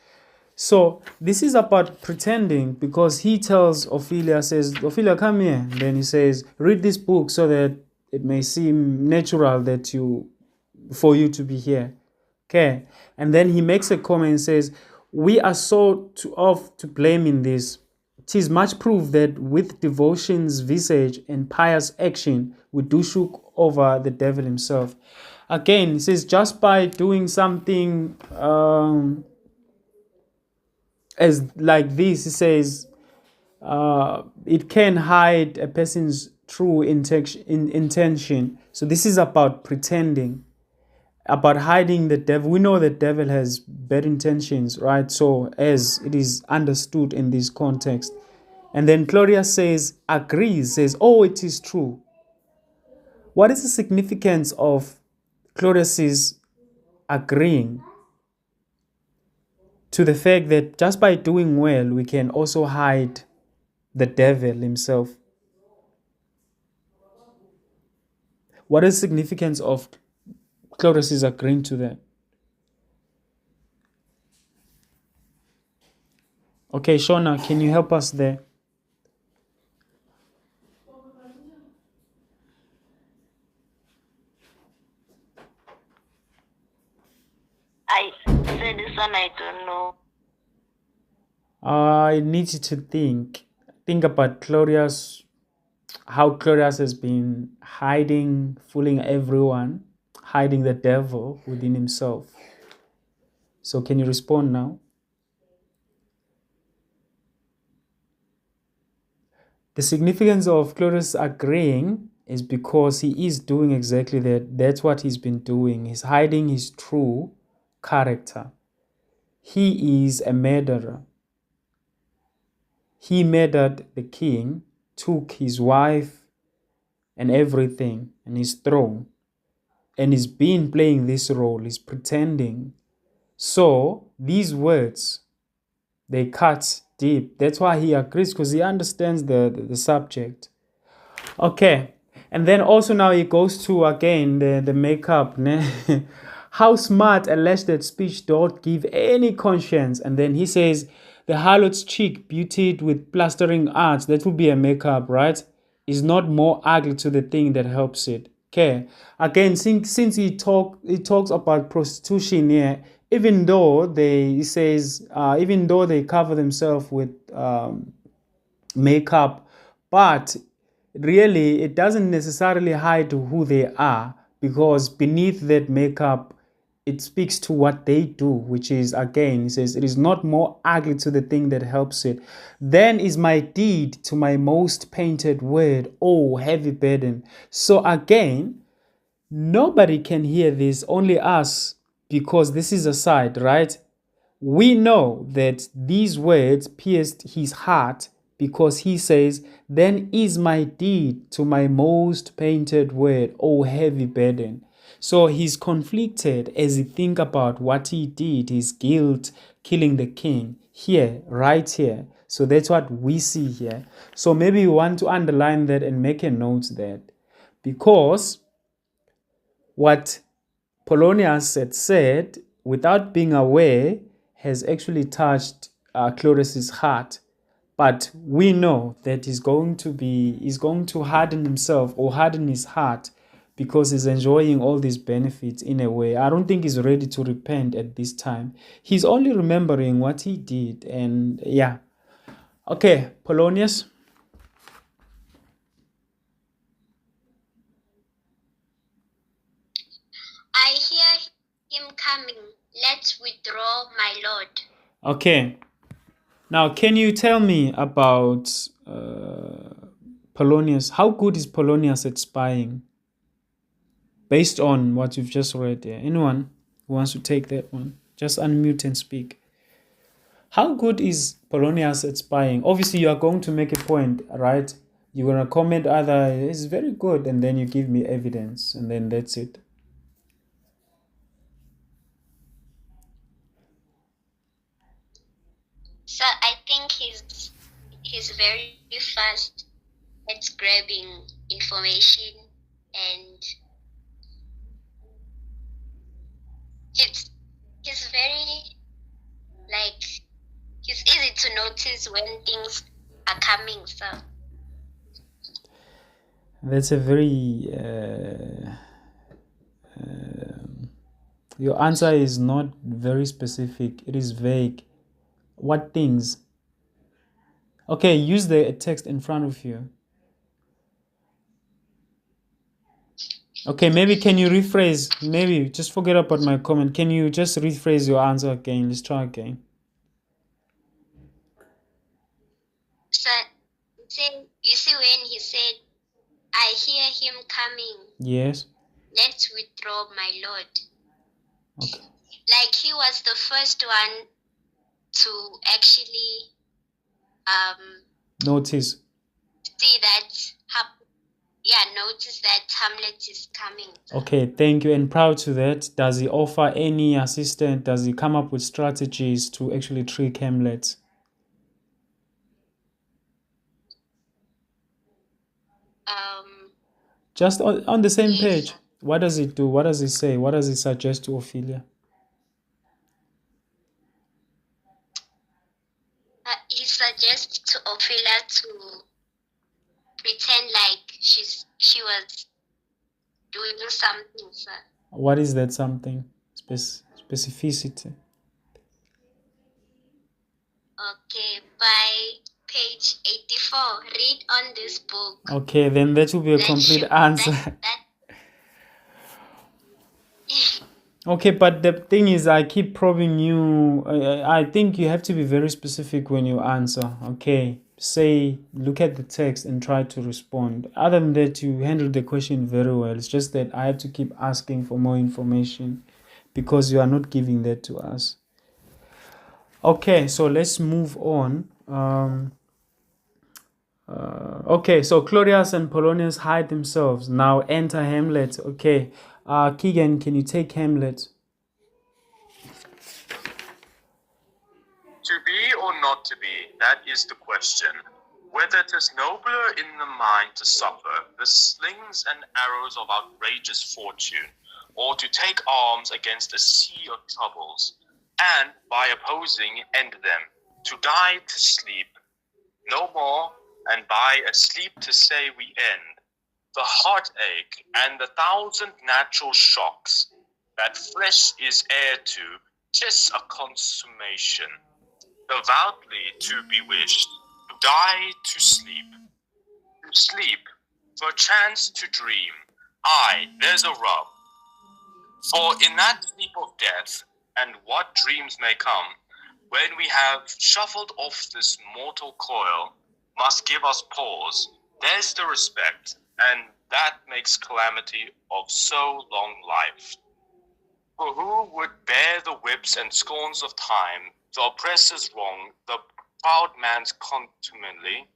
So this is about pretending, because he tells Ophelia, says, Ophelia, come here. And then he says, read this book so that it may seem natural that for you to be here. Okay. And then he makes a comment and says, we are so oft to blame in this. 'Tis much proof that with devotion's visage and pious action, we do shook over the devil himself. Again, he says, just by doing something as like this, he says, it can hide a person's true intention. So this is about pretending, about hiding the devil. We know the devil has bad intentions, right? So as it is understood in this context. And then Claudius says, agrees, says, oh, it is true. What is the significance of Claudius's agreeing to the fact that just by doing well, we can also hide the devil himself? What is the significance of Claudius agreeing to that? Okay, Shona, can you help us there? I said this one, I don't know. I need you to think about Claudius, how Claudius has been hiding, fooling everyone, hiding the devil within himself. So can you respond now? The significance of Claudius agreeing is because he is doing exactly that. That's what he's been doing. He's hiding his true character. He is a murderer. He murdered the king, took his wife and everything and his throne, and he's been playing this role. He's pretending. So these words, they cut deep. That's why he agrees, because he understands the subject. Okay. And then also now he goes to, again, the makeup. How smart alleged that speech doth give any conscience. And then he says, the harlot's cheek, beautied with plastering arts, that would be a makeup, right? Is not more ugly to the thing that helps it. Okay. Again, since he talks about prostitution here, even though he says, even though they cover themselves with makeup, but really it doesn't necessarily hide who they are, because beneath that makeup it speaks to what they do, which is, again, he says, it is not more ugly to the thing that helps it. Then is my deed to my most painted word, oh heavy burden. So again, nobody can hear this, only us, because this is a side, right? We know that these words pierced his heart, because he says, then is my deed to my most painted word, oh heavy burden. So he's conflicted as he think about what he did, his guilt, killing the king, here, right here. So that's what we see here. So maybe you want to underline that and make a note that, because what Polonius had said, without being aware, has actually touched Claudius's heart. But we know that he's going to harden himself, or harden his heart, because he's enjoying all these benefits in a way. I don't think he's ready to repent at this time. He's only remembering what he did. And yeah. Okay, Polonius. I hear him coming. Let's withdraw, my lord. Okay. Now, can you tell me about Polonius? How good is Polonius at spying? Based on what you've just read here. Anyone who wants to take that one? Just unmute and speak. How good is Polonius at spying? Obviously, you are going to make a point, right? You're going to comment either it's very good, and then you give me evidence, and then that's it. So I think he's very fast at grabbing information, and he's very to notice when things are coming, sir. That's a very your answer is not very specific. It is vague. What things? Okay, use the text in front of you. Okay, maybe can you rephrase? Maybe just forget about my comment. Can you just rephrase your answer again? Let's try again. Sir, you see when he said, I hear him coming. Yes. Let's withdraw, my lord. Okay. Like he was the first one to actually Notice. see that notice that Hamlet is coming. Okay, thank you. And prior to that, does he offer any assistance? Does he come up with strategies to actually trick Hamlet? Just on the same page. What does it do? What does it say? What does it suggest to Ophelia? He suggests to Ophelia to pretend like she was doing something, sir. What is that something? Specificity. Okay, by page 84, read on this book. Okay, then that will be a complete answer. Okay, but the thing is, I keep probing you. I think you have to be very specific when you answer. Okay, say, look at the text and try to respond. Other than that, you handle the question very well. It's just that I have to keep asking for more information because you are not giving that to us. Okay, so let's move on. Okay, so Claudius and Polonius hide themselves. Now enter Hamlet. Okay, Keegan, can you take Hamlet? To be or not to be, that is the question. Whether it is nobler in the mind to suffer the slings and arrows of outrageous fortune, or to take arms against a sea of troubles, and by opposing end them, to die to sleep, no more, and by a sleep to say we end, the heartache and the thousand natural shocks that flesh is heir to, 'tis a consummation, devoutly to be wished, to die to sleep, perchance to dream. Aye, there's a rub. For in that sleep of death, and what dreams may come, when we have shuffled off this mortal coil, must give us pause. There's the respect, and that makes calamity of so long life. For who would bear the whips and scorns of time, the oppressor's wrong, the proud man's contumely,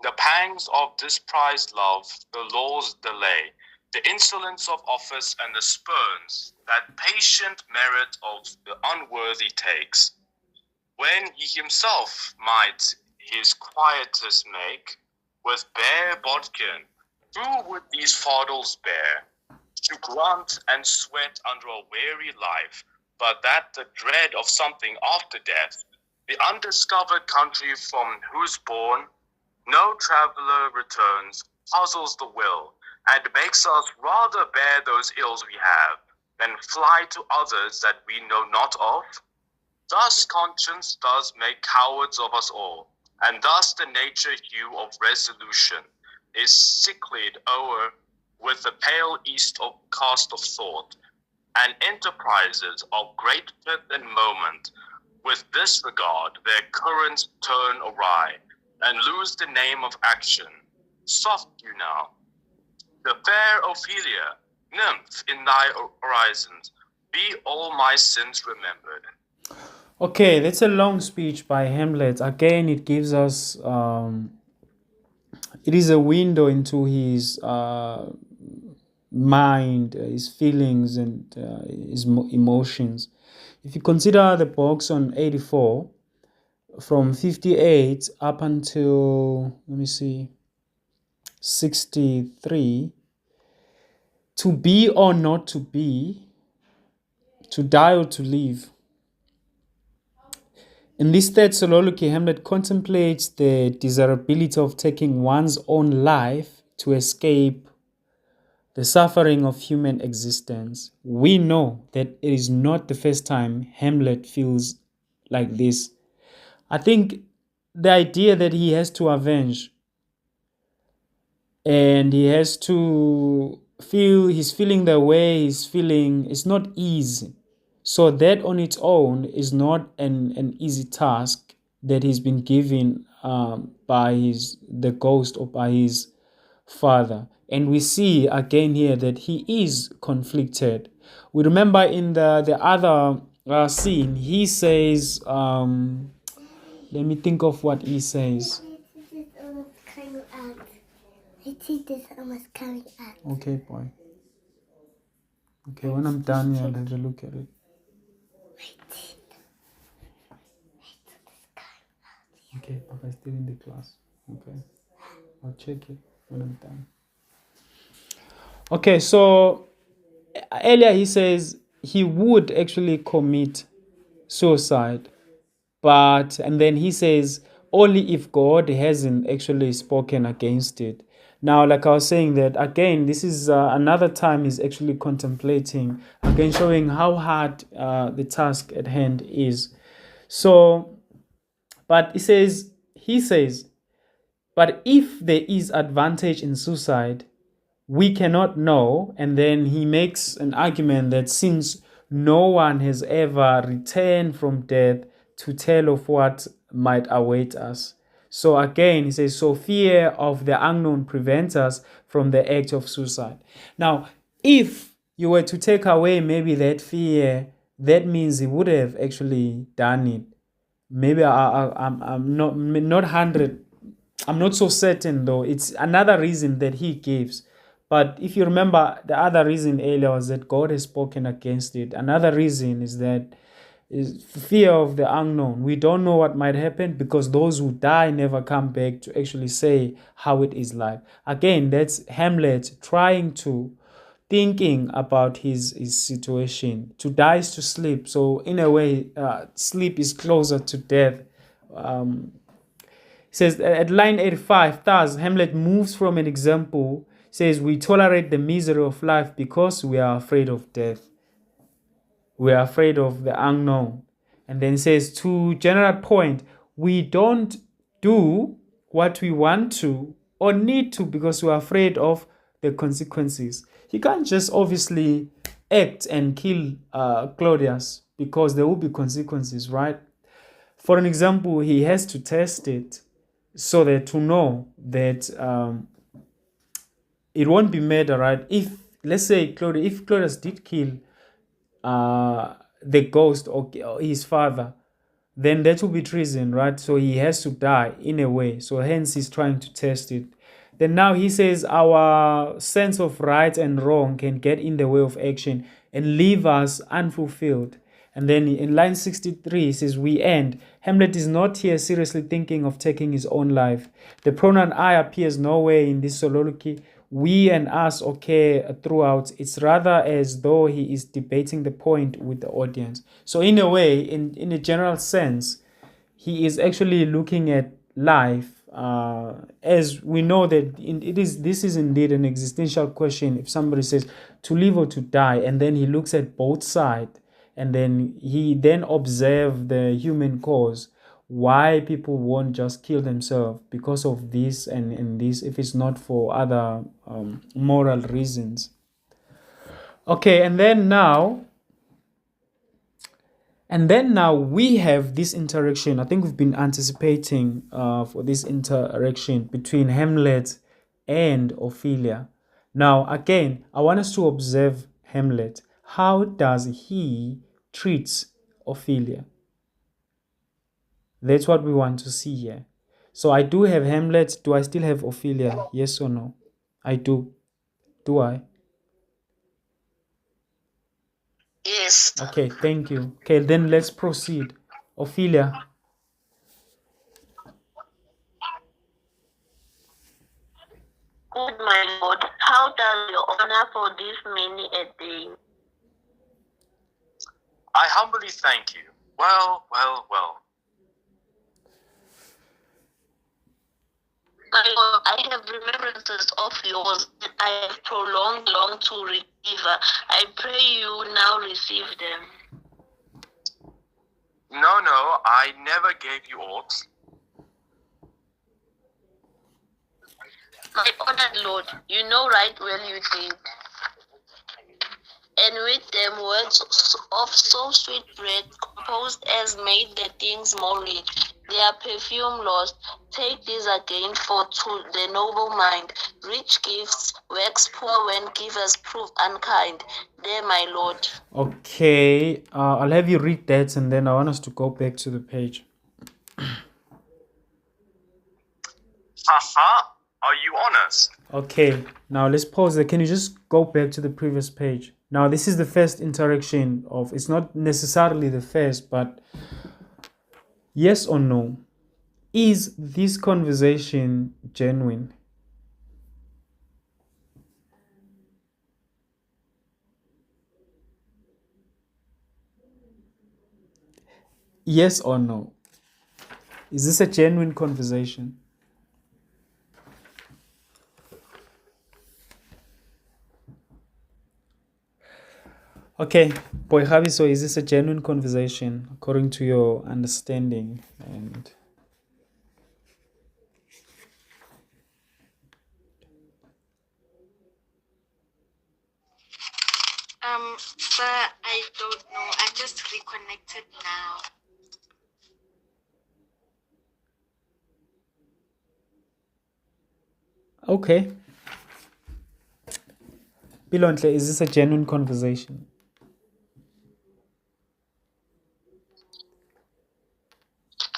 the pangs of disprized love, the law's delay, the insolence of office, and the spurns that patient merit of the unworthy takes, when he himself might his quietus make, with bare bodkin, who would these fardels bear, to grunt and sweat under a weary life, but that the dread of something after death, the undiscovered country from whose bourne no traveller returns, puzzles the will, and makes us rather bear those ills we have, than fly to others that we know not of? Thus conscience does make cowards of us all, and thus the nature hue of resolution is sicklied o'er with the pale east of cast of thought, and enterprises of great pith and moment, with this regard their currents turn awry, and lose the name of action. Soft you now, the fair Ophelia, nymph in thy horizons, be all my sins remembered. Okay, that's a long speech by Hamlet. Again, it gives us, it is a window into his mind, his feelings, and his emotions. If you consider the box on 84, from 58 up until, 63, to be or not to be, to die or to live, In this third soliloquy, Hamlet contemplates the desirability of taking one's own life to escape the suffering of human existence. We know that it is not the first time Hamlet feels like this. I think the idea that he has to avenge and he has to feel he's feeling the way he's feeling is not easy. So that on its own is not an easy task that he's been given by the ghost or by his father. And we see again here that he is conflicted. We remember in the other scene, he says, let me think of what he says. Okay, boy. Okay, when I'm done, I'll have a look at it. Okay, Papa's still in the class. Okay, I'll check it when I'm done. Okay, so earlier he says he would actually commit suicide, and then he says only if God hasn't actually spoken against it. Now, like I was saying, that again, this is another time he's actually contemplating, again showing how hard the task at hand is. So, but he says, but if there is advantage in suicide, we cannot know. And then he makes an argument that since no one has ever returned from death to tell of what might await us. So again, he says, so fear of the unknown prevents us from the act of suicide. Now, if you were to take away maybe that fear, that means he would have actually done it. Maybe I'm not 100. I'm not so certain though. It's another reason that he gives. But if you remember, the other reason earlier was that God has spoken against it. Another reason is that is fear of the unknown. We don't know what might happen because those who die never come back to actually say how it is like. Again, that's Hamlet thinking about his situation. To die is to sleep. So in a way, sleep is closer to death. Says at line 85, thus Hamlet moves from an example, says we tolerate the misery of life because we are afraid of death. We are afraid of the unknown. And then says to general point, we don't do what we want to or need to because we're afraid of the consequences. He can't just obviously act and kill Claudius because there will be consequences, right? For an example, he has to test it so that to know that it won't be murder, right? If let's say Claudius did kill the ghost or his father, then that will be treason, right? So he has to die in a way. So hence he's trying to test it. Then now he says our sense of right and wrong can get in the way of action and leave us unfulfilled. And then in line 63, he says, we end. Hamlet is not here seriously thinking of taking his own life. The pronoun I appears nowhere in this soliloquy. We and us occur throughout. It's rather as though he is debating the point with the audience. So in a way, in a general sense, he is actually looking at life as we know that this is indeed an existential question. If somebody says to live or to die, and then he looks at both sides, and then he observes the human cause, why people won't just kill themselves because of this and this if it's not for other moral reasons. Okay, and then now we have this interaction. I think we've been anticipating for this interaction between Hamlet and Ophelia. Now, again, I want us to observe Hamlet. How does he treat Ophelia? That's what we want to see here. So I do have Hamlet. Do I still have Ophelia? Yes or no? I do. Do I? Yes. Okay, thank you. Okay, then let's proceed. Ophelia. Good my lord, how does your honor for this many a day? I humbly thank you. Well, well, well. My Lord, I have remembrances of yours that I have prolonged long to receive. I pray you now receive them. No, I never gave you aught. My honored Lord, you know right well you did. And with them words of so sweet breath, composed as made the things more rich, their perfume lost. Take these again, for to the noble mind, rich gifts wax poor when givers prove unkind. There, my Lord. Okay, I'll have you read that, and then I want us to go back to the page. Haha, are you honest? Okay, now let's pause there. Can you just go back to the previous page? Now, this is the first interaction of, it's not necessarily the first, but yes or no, is this conversation genuine? Yes or no? Is this a genuine conversation? Okay, Boy Javi, so is this a genuine conversation according to your understanding? And Sir, I don't know. I just reconnected now. okay. Bilontle, is this a genuine conversation?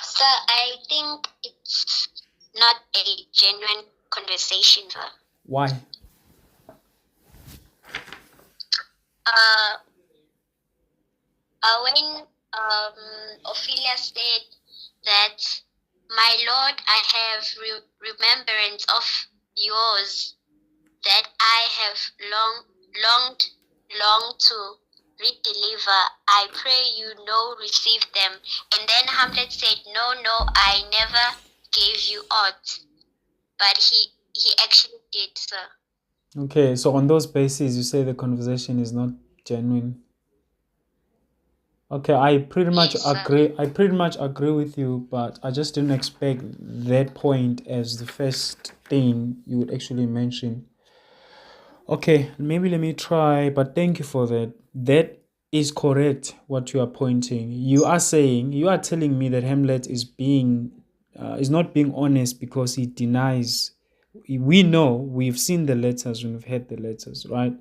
Sir, I think it's not a genuine conversation, sir. Why? When Ophelia said that, my Lord, I have remembrance of yours that I have longed to redeliver. I pray you no receive them. And then Hamlet said, no, I never gave you aught. But he actually did, sir. Okay, so on those bases, you say the conversation is not genuine. Okay, I pretty much Yes, sir. agree. I pretty much agree with you, but I just didn't expect that point as the first thing you would actually mention. Okay, maybe let me try, but thank you for that. That is correct what you are pointing. You are telling me that Hamlet is not being honest because he denies. We know, we've seen the letters, we've had the letters, right?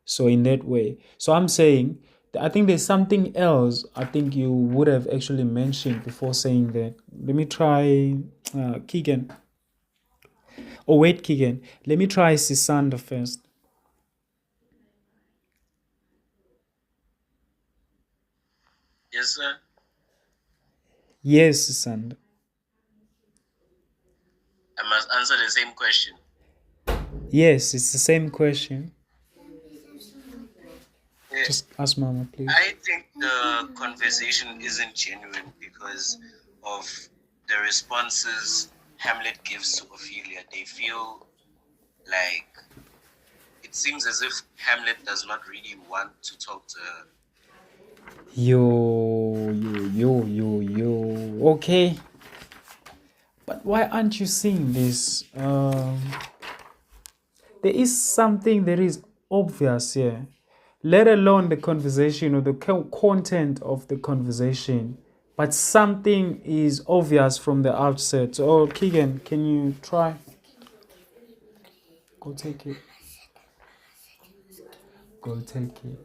So in that way, so I'm saying, I think there's something else I think you would have actually mentioned before saying that. Let me try Keegan. Oh wait, Keegan. Let me try Sisanda first. Yes, sir. Yes, Sisanda. I must answer the same question. Yes, it's the same question. Yeah. Just ask Mama, please. I think the conversation isn't genuine because of the responses Hamlet gives to Ophelia. They feel like it seems as if Hamlet does not really want to talk to her. Yo. Okay. But why aren't you seeing this? There is something that is obvious here. Let alone the conversation or the content of the conversation. But something is obvious from the outset. So, Keegan, can you try? Go take it. Go take it.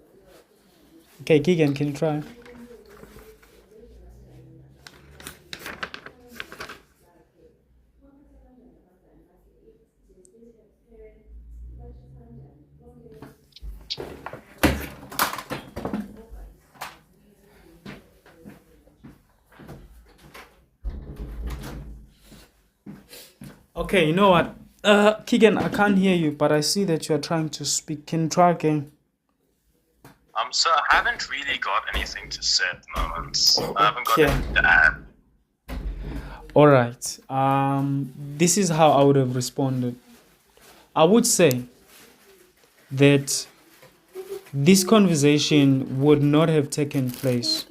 Okay, Keegan, can you try? Okay, you know what? Keegan, I can't hear you, but I see that you are trying to speak. Can you try again? Sir, I haven't really got anything to say at the moment. I haven't got Okay. anything to add. All right. This is how I would have responded. I would say that this conversation would not have taken place.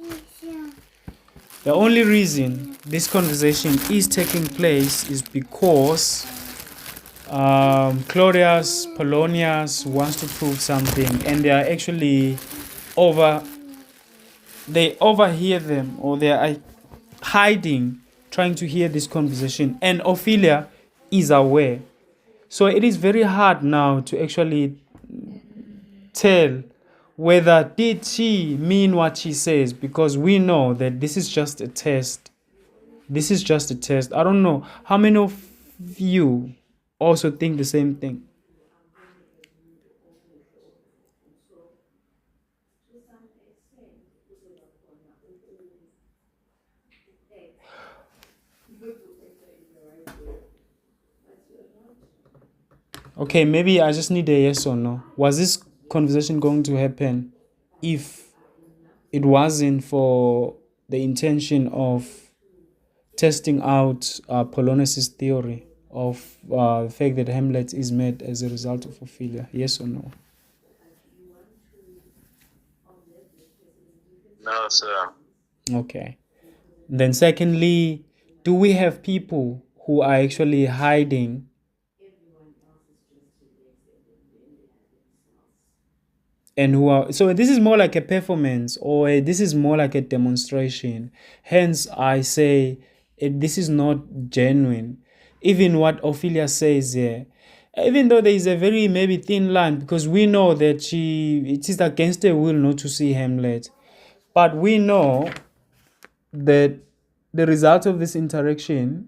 The only reason this conversation is taking place is because Claudius, Polonius wants to prove something, and they are actually they overhear them, or they are hiding, trying to hear this conversation, and Ophelia is aware. So it is very hard now to actually tell whether did she mean what she says, because we know that this is just a test. This is just a test. I don't know how many of you also think the same thing. Okay, maybe I just need a yes or no. Was this conversation going to happen if it wasn't for the intention of testing out Polonius' theory of the fact that Hamlet is made as a result of Ophelia? Yes or no? No, sir. Okay. Then secondly, do we have people who are actually hiding and who are, so this is more like a performance, or this is more like a demonstration? Hence I say this is not genuine. Even what Ophelia says here, even though there is a very maybe thin line, because we know that it is against her will not to see Hamlet, but we know that the result of this interaction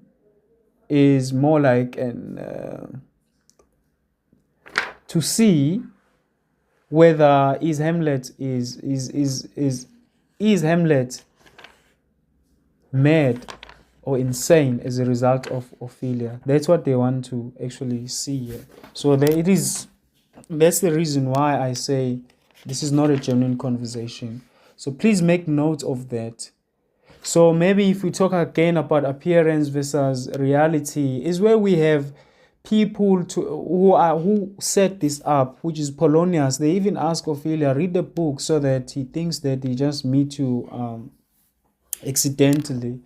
is more like to see whether is Hamlet is Hamlet mad or insane as a result of Ophelia. That's what they want to actually see here. So that's the reason why I say this is not a genuine conversation. So please make note of that. So maybe if we talk again about appearance versus reality, is where we have people who set this up, which is Polonius. They even ask Ophelia, read the book, so that he thinks that he just meet you accidentally.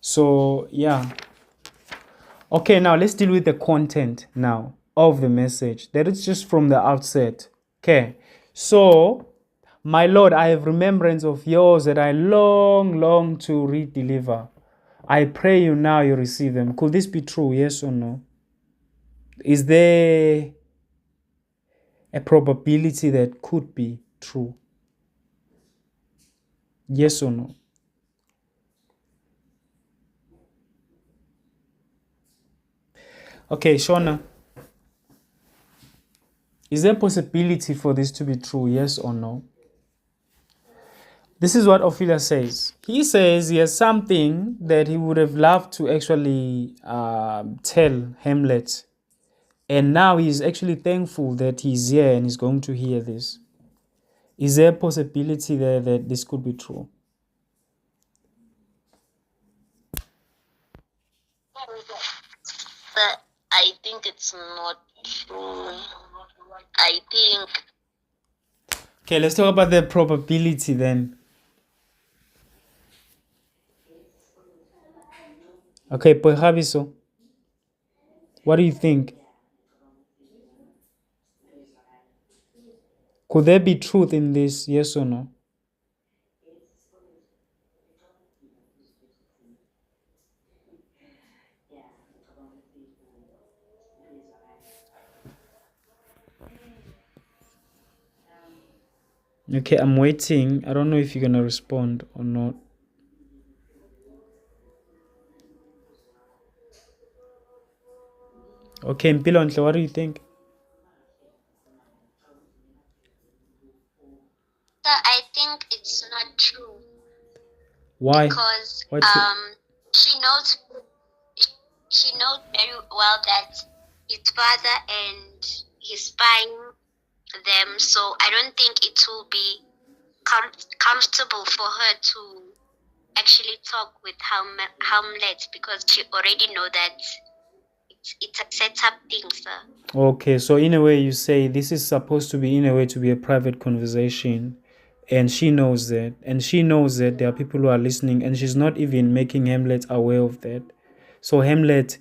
So yeah. Okay, now let's deal with the content now of the message. That is just from the outset. Okay, so my Lord, I have remembrance of yours that I long to redeliver. I pray you now you receive them. Could this be true? Yes or no? Is there a probability that could be true? Yes or no? Okay, Shona. Is there a possibility for this to be true? Yes or no? This is what Ophelia says. He says he has something that he would have loved to actually tell Hamlet. And now he's actually thankful that he's here and he's going to hear this. Is there a possibility there that this could be true? But I think it's not true. I think. Okay, let's talk about the probability then. Okay, Pohabiso, what do you think? Could there be truth in this, yes or no? Okay, I'm waiting. I don't know if you're gonna respond or not. Okay, Mpilontle, what do you think? I think it's not true. Why? Because Why she knows very well that his father and he's spying them, so I don't think it will be comfortable for her to actually talk with Hamlet because she already know that it's a setup thing, sir. Okay, so in a way you say this is supposed to be in a way to be a private conversation, and she knows that, there are people who are listening, and she's not even making Hamlet aware of that. So Hamlet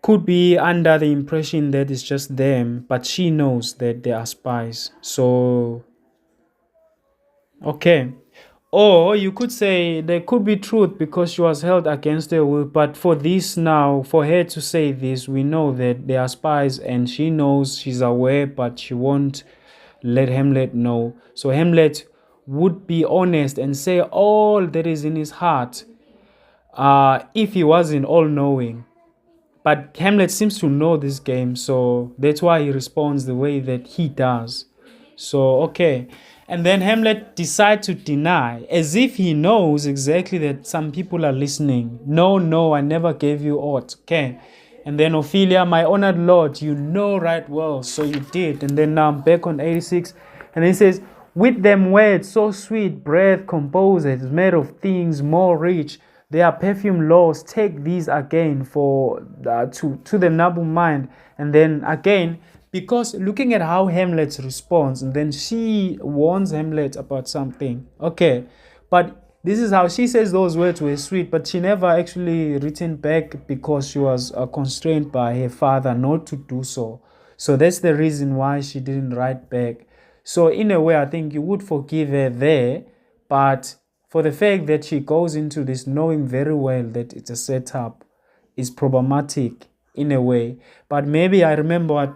could be under the impression that it's just them, but she knows that they are spies. So okay. Or you could say there could be truth because she was held against her will. But for this now, for her to say this, we know that they are spies and she knows, she's aware, but she won't let Hamlet know. So Hamlet would be honest and say all that is in his heart if he wasn't all knowing. But Hamlet seems to know this game, so that's why he responds the way that he does. So, okay. And then Hamlet decides to deny, as if he knows exactly that some people are listening. No, I never gave you aught. Okay. And then Ophelia, my honored lord, you know right well, so you did. And then now I'm back on 86. And then he says, with them words so sweet, breath composed, made of things more rich. Their perfume laws take these again for to the noble mind. And then again, because looking at how Hamlet responds, and then she warns Hamlet about something. Okay, but this is how she says those words were sweet, but she never actually written back because she was constrained by her father not to do so. So that's the reason why she didn't write back. So in a way, I think you would forgive her there, but for the fact that she goes into this knowing very well that it's a setup is problematic in a way. But maybe I remember what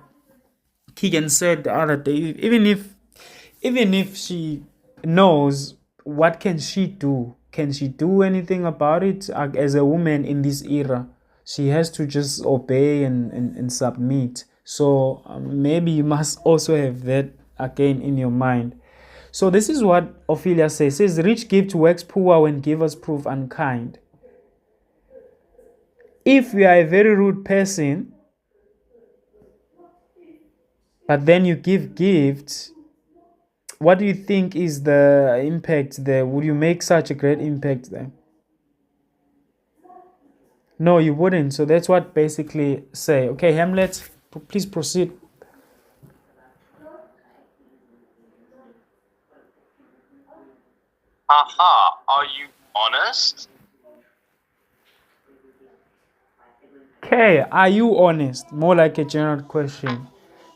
Keegan said the other day, even if she knows, what can she do? Can she do anything about it? As a woman in this era, she has to just obey and submit. So maybe you must also have that again in your mind. So this is what Ophelia says, rich gift works poor when givers prove unkind. If you are a very rude person, but then you give gifts, what do you think is the impact there? Would you make such a great impact there? No, you wouldn't. So that's what basically say. Okay, Hamlet, please proceed. Aha, are you honest? Okay, are you honest? More like a general question.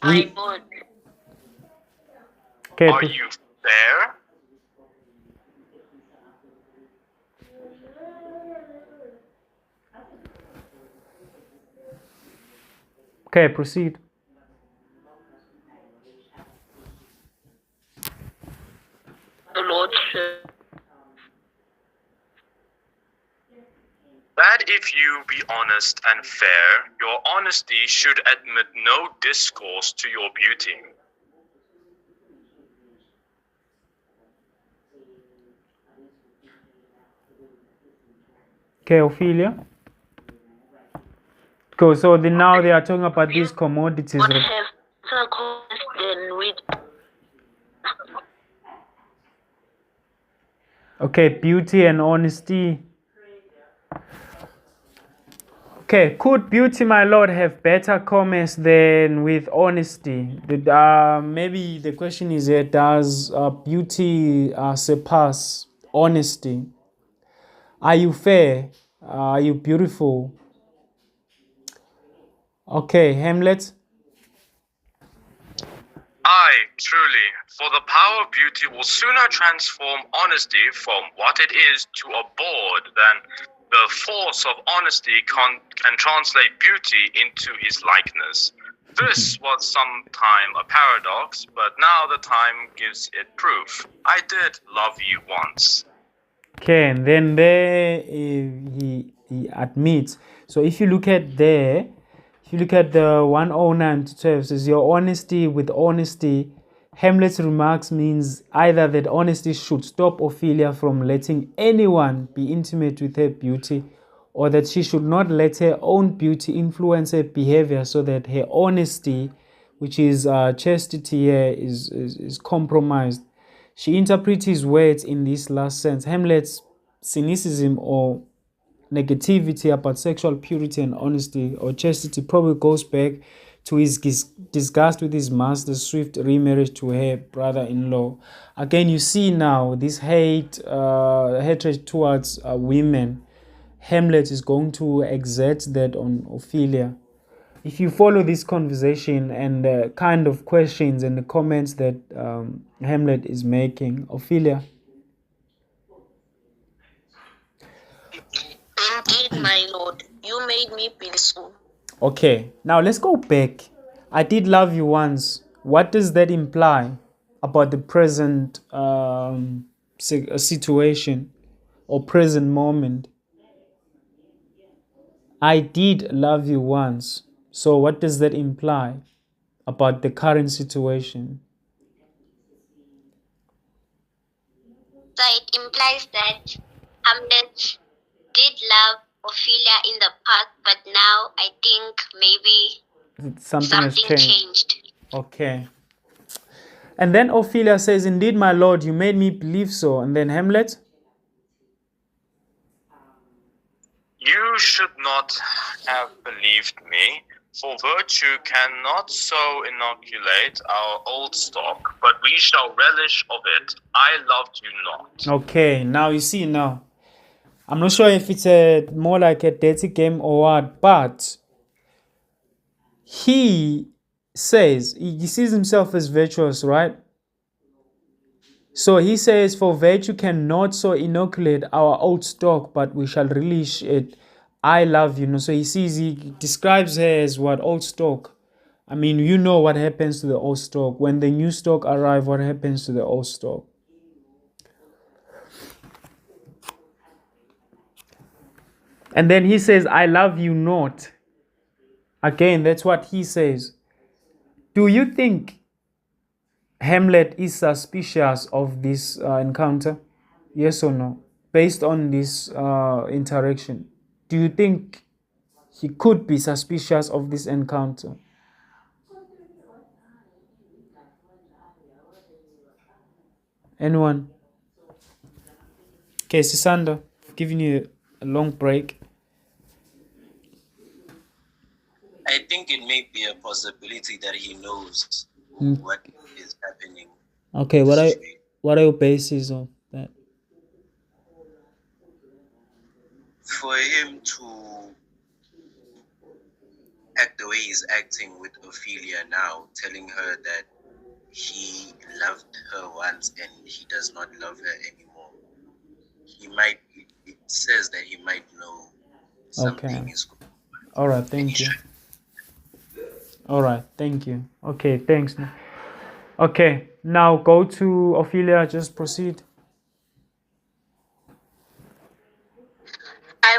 I would. Okay. Are you fair? Okay, proceed. The Lordship. That if you be honest and fair, your honesty should admit no discourse to your beauty. Okay, Ophelia. Go. So now they are talking about these commodities. What have then with? Okay, beauty and honesty. Okay, could beauty, my lord, have better commerce than with honesty? Maybe the question is here, does beauty surpass honesty? Are you fair? Are you beautiful? Okay, Hamlet. Aye, truly, for the power of beauty will sooner transform honesty from what it is to a bawd than the force of honesty can translate beauty into his likeness. This was sometime a paradox, but now the time gives it proof. I did love you once. Okay, and then there he admits. So if you look at there, if you look at the 109 to 12, says your honesty with honesty. Hamlet's remarks means either that honesty should stop Ophelia from letting anyone be intimate with her beauty, or that she should not let her own beauty influence her behavior, so that her honesty, which is chastity here, is compromised. She interprets his words in this last sense. Hamlet's cynicism or negativity about sexual purity and honesty or chastity probably goes back to his disgust with his master's swift remarriage to her brother-in-law. Again, you see now this hatred towards women. Hamlet is going to exert that on Ophelia. If you follow this conversation and the kind of questions and the comments that Hamlet is making, Ophelia. Indeed, my lord, you made me feel so. Okay, now let's go back. I did love you once. What does that imply about the present situation or present moment? I did love you once. So what does that imply about the current situation? So it implies that Hamlet did love Ophelia in the past, but now I think maybe Something has something changed. changed. Okay. And then Ophelia says, "Indeed, my lord, you made me believe so." And then Hamlet? You should not have believed me, for virtue cannot so inoculate our old stock, but we shall relish of it. I loved you not. Okay, now you see now. I'm not sure if it's more like a dirty game or what, but he says he sees himself as virtuous, right? So he says, "For virtue cannot so inoculate our old stock, but we shall relish it. I love you." So he describes her as what? Old stock. I mean, you know what happens to the old stock. When the new stock arrives, what happens to the old stock? And then he says, "I love you not." Again, that's what he says. Do you think Hamlet is suspicious of this encounter? Yes or no? Based on this interaction, do you think he could be suspicious of this encounter? Anyone? Okay, Sisanda, I've given you a long break. I think it may be a possibility that he knows what is happening. Okay, what are your bases of that? For him to act the way he's acting with Ophelia now, telling her that he loved her once and he does not love her anymore, it says that he might know something is going on. All right, thank you. All right, thank you. Okay, thanks. Okay, now go to Ophelia, just proceed. I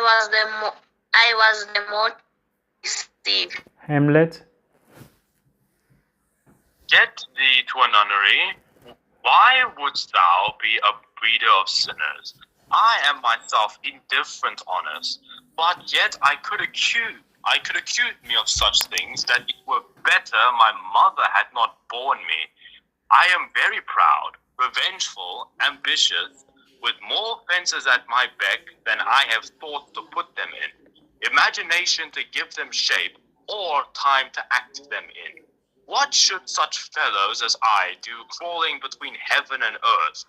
was the more deceived. Hamlet. Get thee to a nunnery. Why wouldst thou be a breeder of sinners? I am myself indifferent honest, but yet I could accuse me of such things that it were better my mother had not borne me. I am very proud, revengeful, ambitious, with more fences at my beck than I have thought to put them in, imagination to give them shape, or time to act them in. What should such fellows as I do crawling between heaven and earth?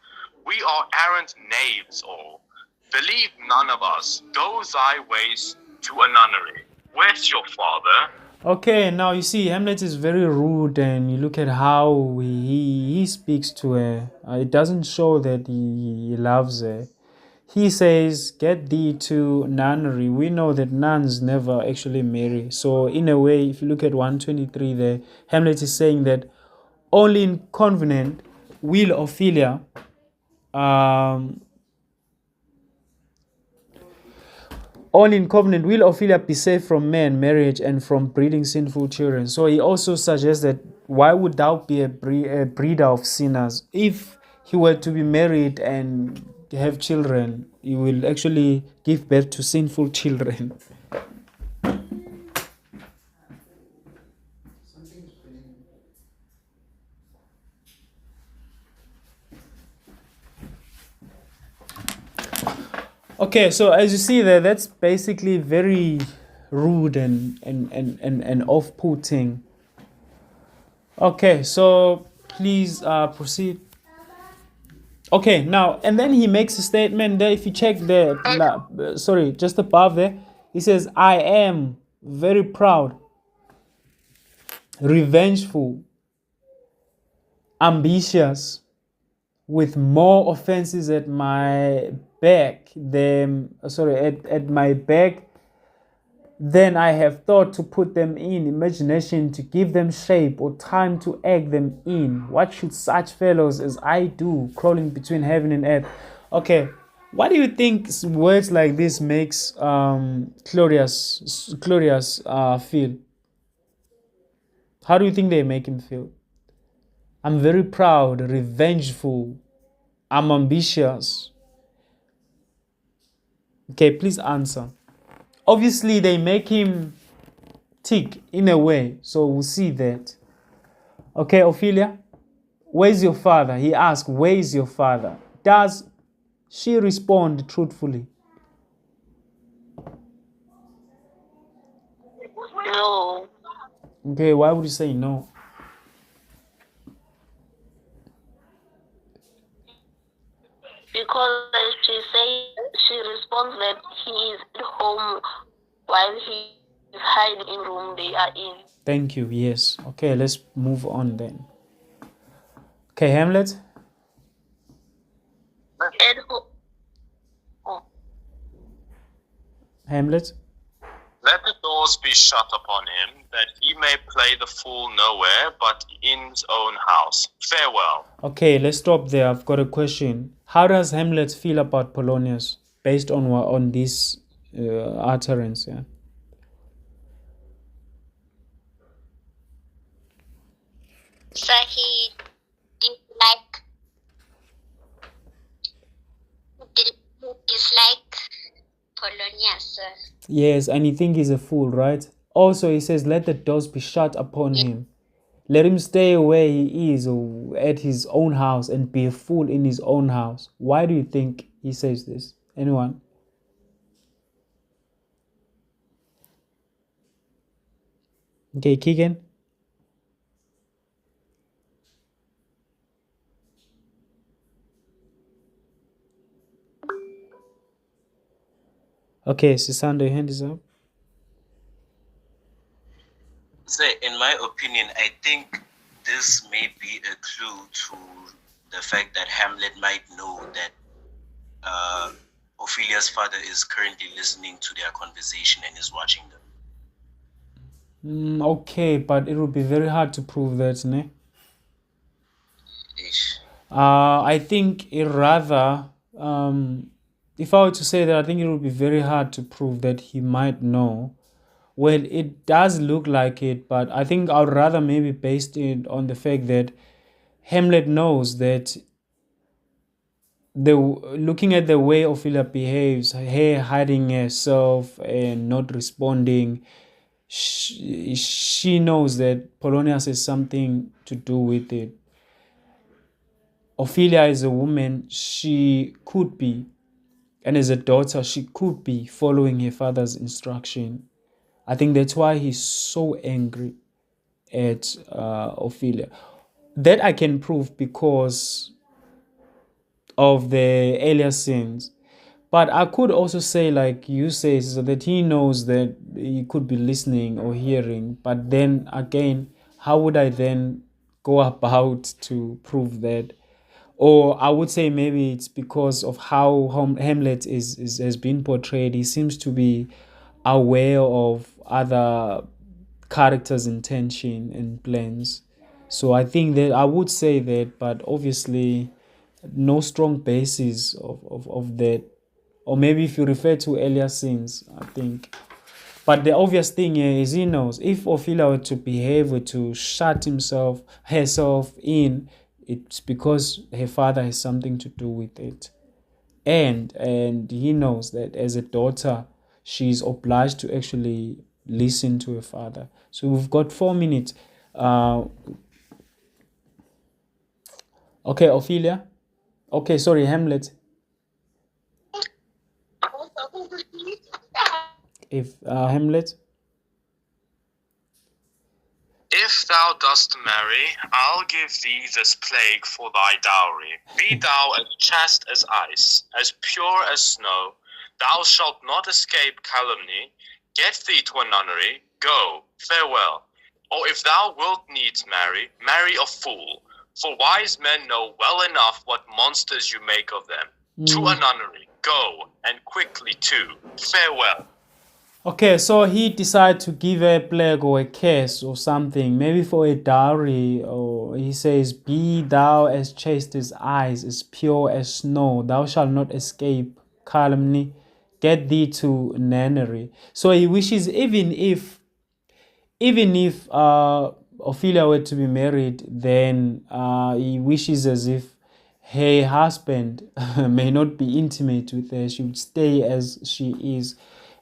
We are arrant knaves all. Believe none of us. Go thy ways to a nunnery. Where's your father? Okay, now you see Hamlet is very rude, and you look at how he speaks to her. It doesn't show that he loves her. He says, "Get thee to nunnery." We know that nuns never actually marry. So in a way, if you look at 123 there, Hamlet is saying that only in covenant will Ophelia only in covenant will Ophelia be safe from men, marriage, and from breeding sinful children. So he also suggests that why would thou be a breeder of sinners? If he were to be married and have children, he will actually give birth to sinful children. Okay, so as you see there, that's basically very rude and off-putting. Okay, so please proceed. Okay, now, and then he makes a statement there. If you check there, sorry, just above there, he says, I am very proud, revengeful, ambitious, with more offenses at my back than, at my back than I have thought to put them in, imagination to give them shape, or time to act them in. What should such fellows as I do, crawling between heaven and earth? Okay, what do you think words like this makes Claudius feel? How do you think they make him feel? I'm very proud, revengeful, I'm ambitious. Okay, please answer. Obviously, they make him tick in a way, so we'll see that. Okay, Ophelia, where's your father? He asked, where is your father? Does she respond truthfully? No, Okay, why would you say no? because she responds that he is at home while he is hiding in room they are in. Thank you, yes. Okay, let's move on then. Okay, Hamlet? At home. Oh. Hamlet? Let the doors be shut upon him, that he may play the fool nowhere but in his own house. Farewell. Okay, let's stop there. I've got a question. How does Hamlet feel about Polonius based on this utterance? Yeah. So he dislike Polonius. Yes, and he think he's a fool, right? Also, he says, let the doors be shut upon him. Let him stay where he is or at his own house and be a fool in his own house. Why do you think he says this? Anyone? Okay, Keegan? Okay, Sisando, your hand is up. So, in my opinion, I think this may be a clue to the fact that Hamlet might know that Ophelia's father is currently listening to their conversation and is watching them. Okay, but it would be very hard to prove that, ne? Ish. I think it rather, if I were to say that, I think it would be very hard to prove that he might know. Well, it does look like it, but I think I would rather maybe based it on the fact that Hamlet knows that looking at the way Ophelia behaves, her hiding herself and not responding, she knows that Polonius has something to do with it. Ophelia is a woman, she could be, and as a daughter, she could be following her father's instruction. I think that's why he's so angry at Ophelia. That I can prove because of the earlier sins. But I could also say, like you say, so that he knows that he could be listening or hearing. But then again, how would I then go about to prove that? Or I would say maybe it's because of how Hamlet has been portrayed. He seems to be aware of other characters' intention and plans. So I think that I would say that, but obviously no strong basis of that. Or maybe if you refer to earlier scenes, I think. But the obvious thing here is he knows if Ophelia were to behave, were to shut herself in, it's because her father has something to do with it. And he knows that as a daughter, she's obliged to actually listen to her father. So we've got 4 minutes. Okay, Ophelia. Okay, sorry, Hamlet. if Hamlet? If thou dost marry, I'll give thee this plague for thy dowry. Be thou as chaste as ice, as pure as snow. Thou shalt not escape calumny. Get thee to a nunnery. Go, farewell. Or if thou wilt needs marry, marry a fool. For wise men know well enough what monsters you make of them. To a nunnery. Go, and quickly too. Farewell. Okay, so he decided to give a plague or a curse or something, maybe for a dowry, or he says, be thou as chaste as ice, as pure as snow, thou shalt not escape calumny, get thee to nunnery. So he wishes even if Ophelia were to be married, then he wishes as if her husband may not be intimate with her, she would stay as she is.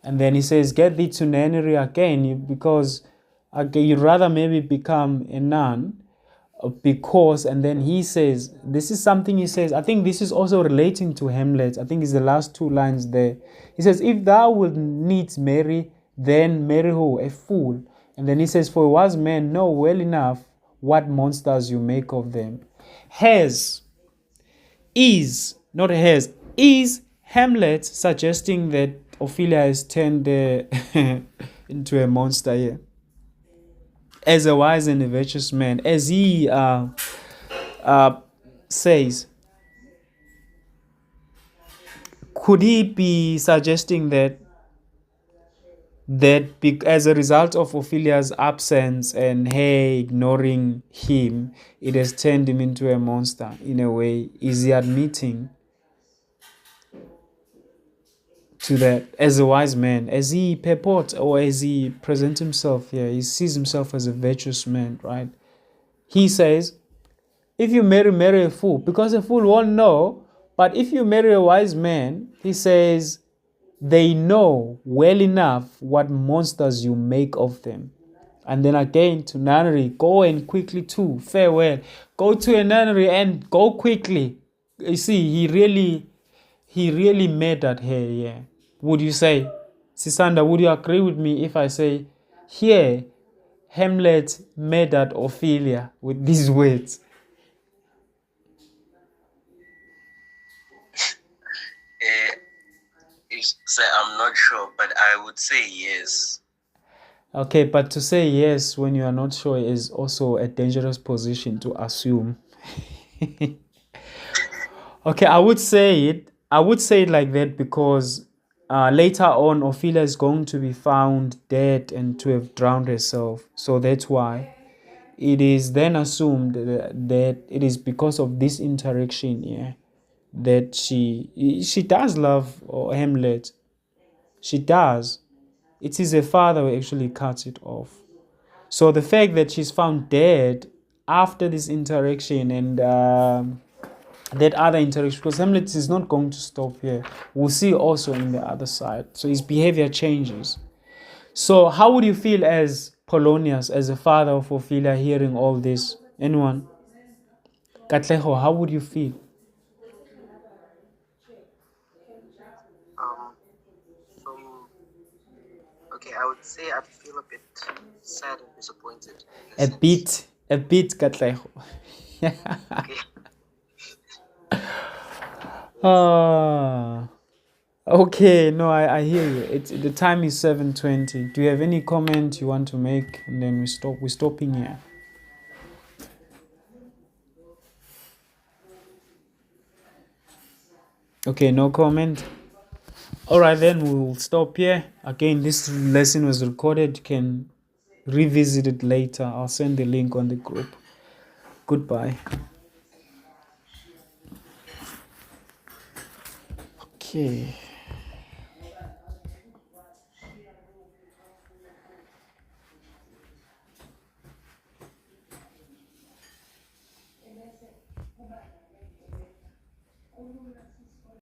And then he says, get thee to nunnery again, because you'd rather maybe become a nun, because, and then he says, this is something he says, I think this is also relating to Hamlet. I think it's the last two lines there. He says, if thou wilt needs marry, then marry who? A fool. And then he says, for wise men know well enough what monsters you make of them. Is Hamlet suggesting that Ophelia has turned into a monster here? As a wise and a virtuous man, as he says, could he be suggesting that as a result of Ophelia's absence and her ignoring him, it has turned him into a monster in a way? Is he admitting to that as a wise man, as he purports or as he presents himself here? He sees himself as a virtuous man, right? He says, if you marry a fool, because a fool won't know, but if you marry a wise man, he says, they know well enough what monsters you make of them. And then again to nunnery, go and quickly too, farewell. Go to a nunnery and go quickly. You see, he really made that here, yeah. Would you say, Sisanda, would you agree with me if I say, here, Hamlet made that Ophelia with these words? So I'm not sure, but I would say yes. Okay, but to say yes when you are not sure is also a dangerous position to assume. Okay, I would say it like that because later on Ophelia is going to be found dead and to have drowned herself. So that's why it is then assumed that it is because of this interaction, yeah, that she does love Hamlet. She does. It is her father who actually cuts it off. So the fact that she's found dead after this interaction and that other interaction, because Hamlet is not going to stop here. We'll see also in the other side. So his behavior changes. So how would you feel as Polonius, as a father of Ophelia, hearing all this? Anyone? Katleho, how would you feel? Okay, I would say I'd feel a bit sad and disappointed. A bit, Katleho. Okay. Okay, no, I hear you. The time is 7:20. Do you have any comment you want to make? And then we're stopping here. Okay, no comment. All right, then we'll stop here. Again, this lesson was recorded. You can revisit it later. I'll send the link on the group. Goodbye. Okay.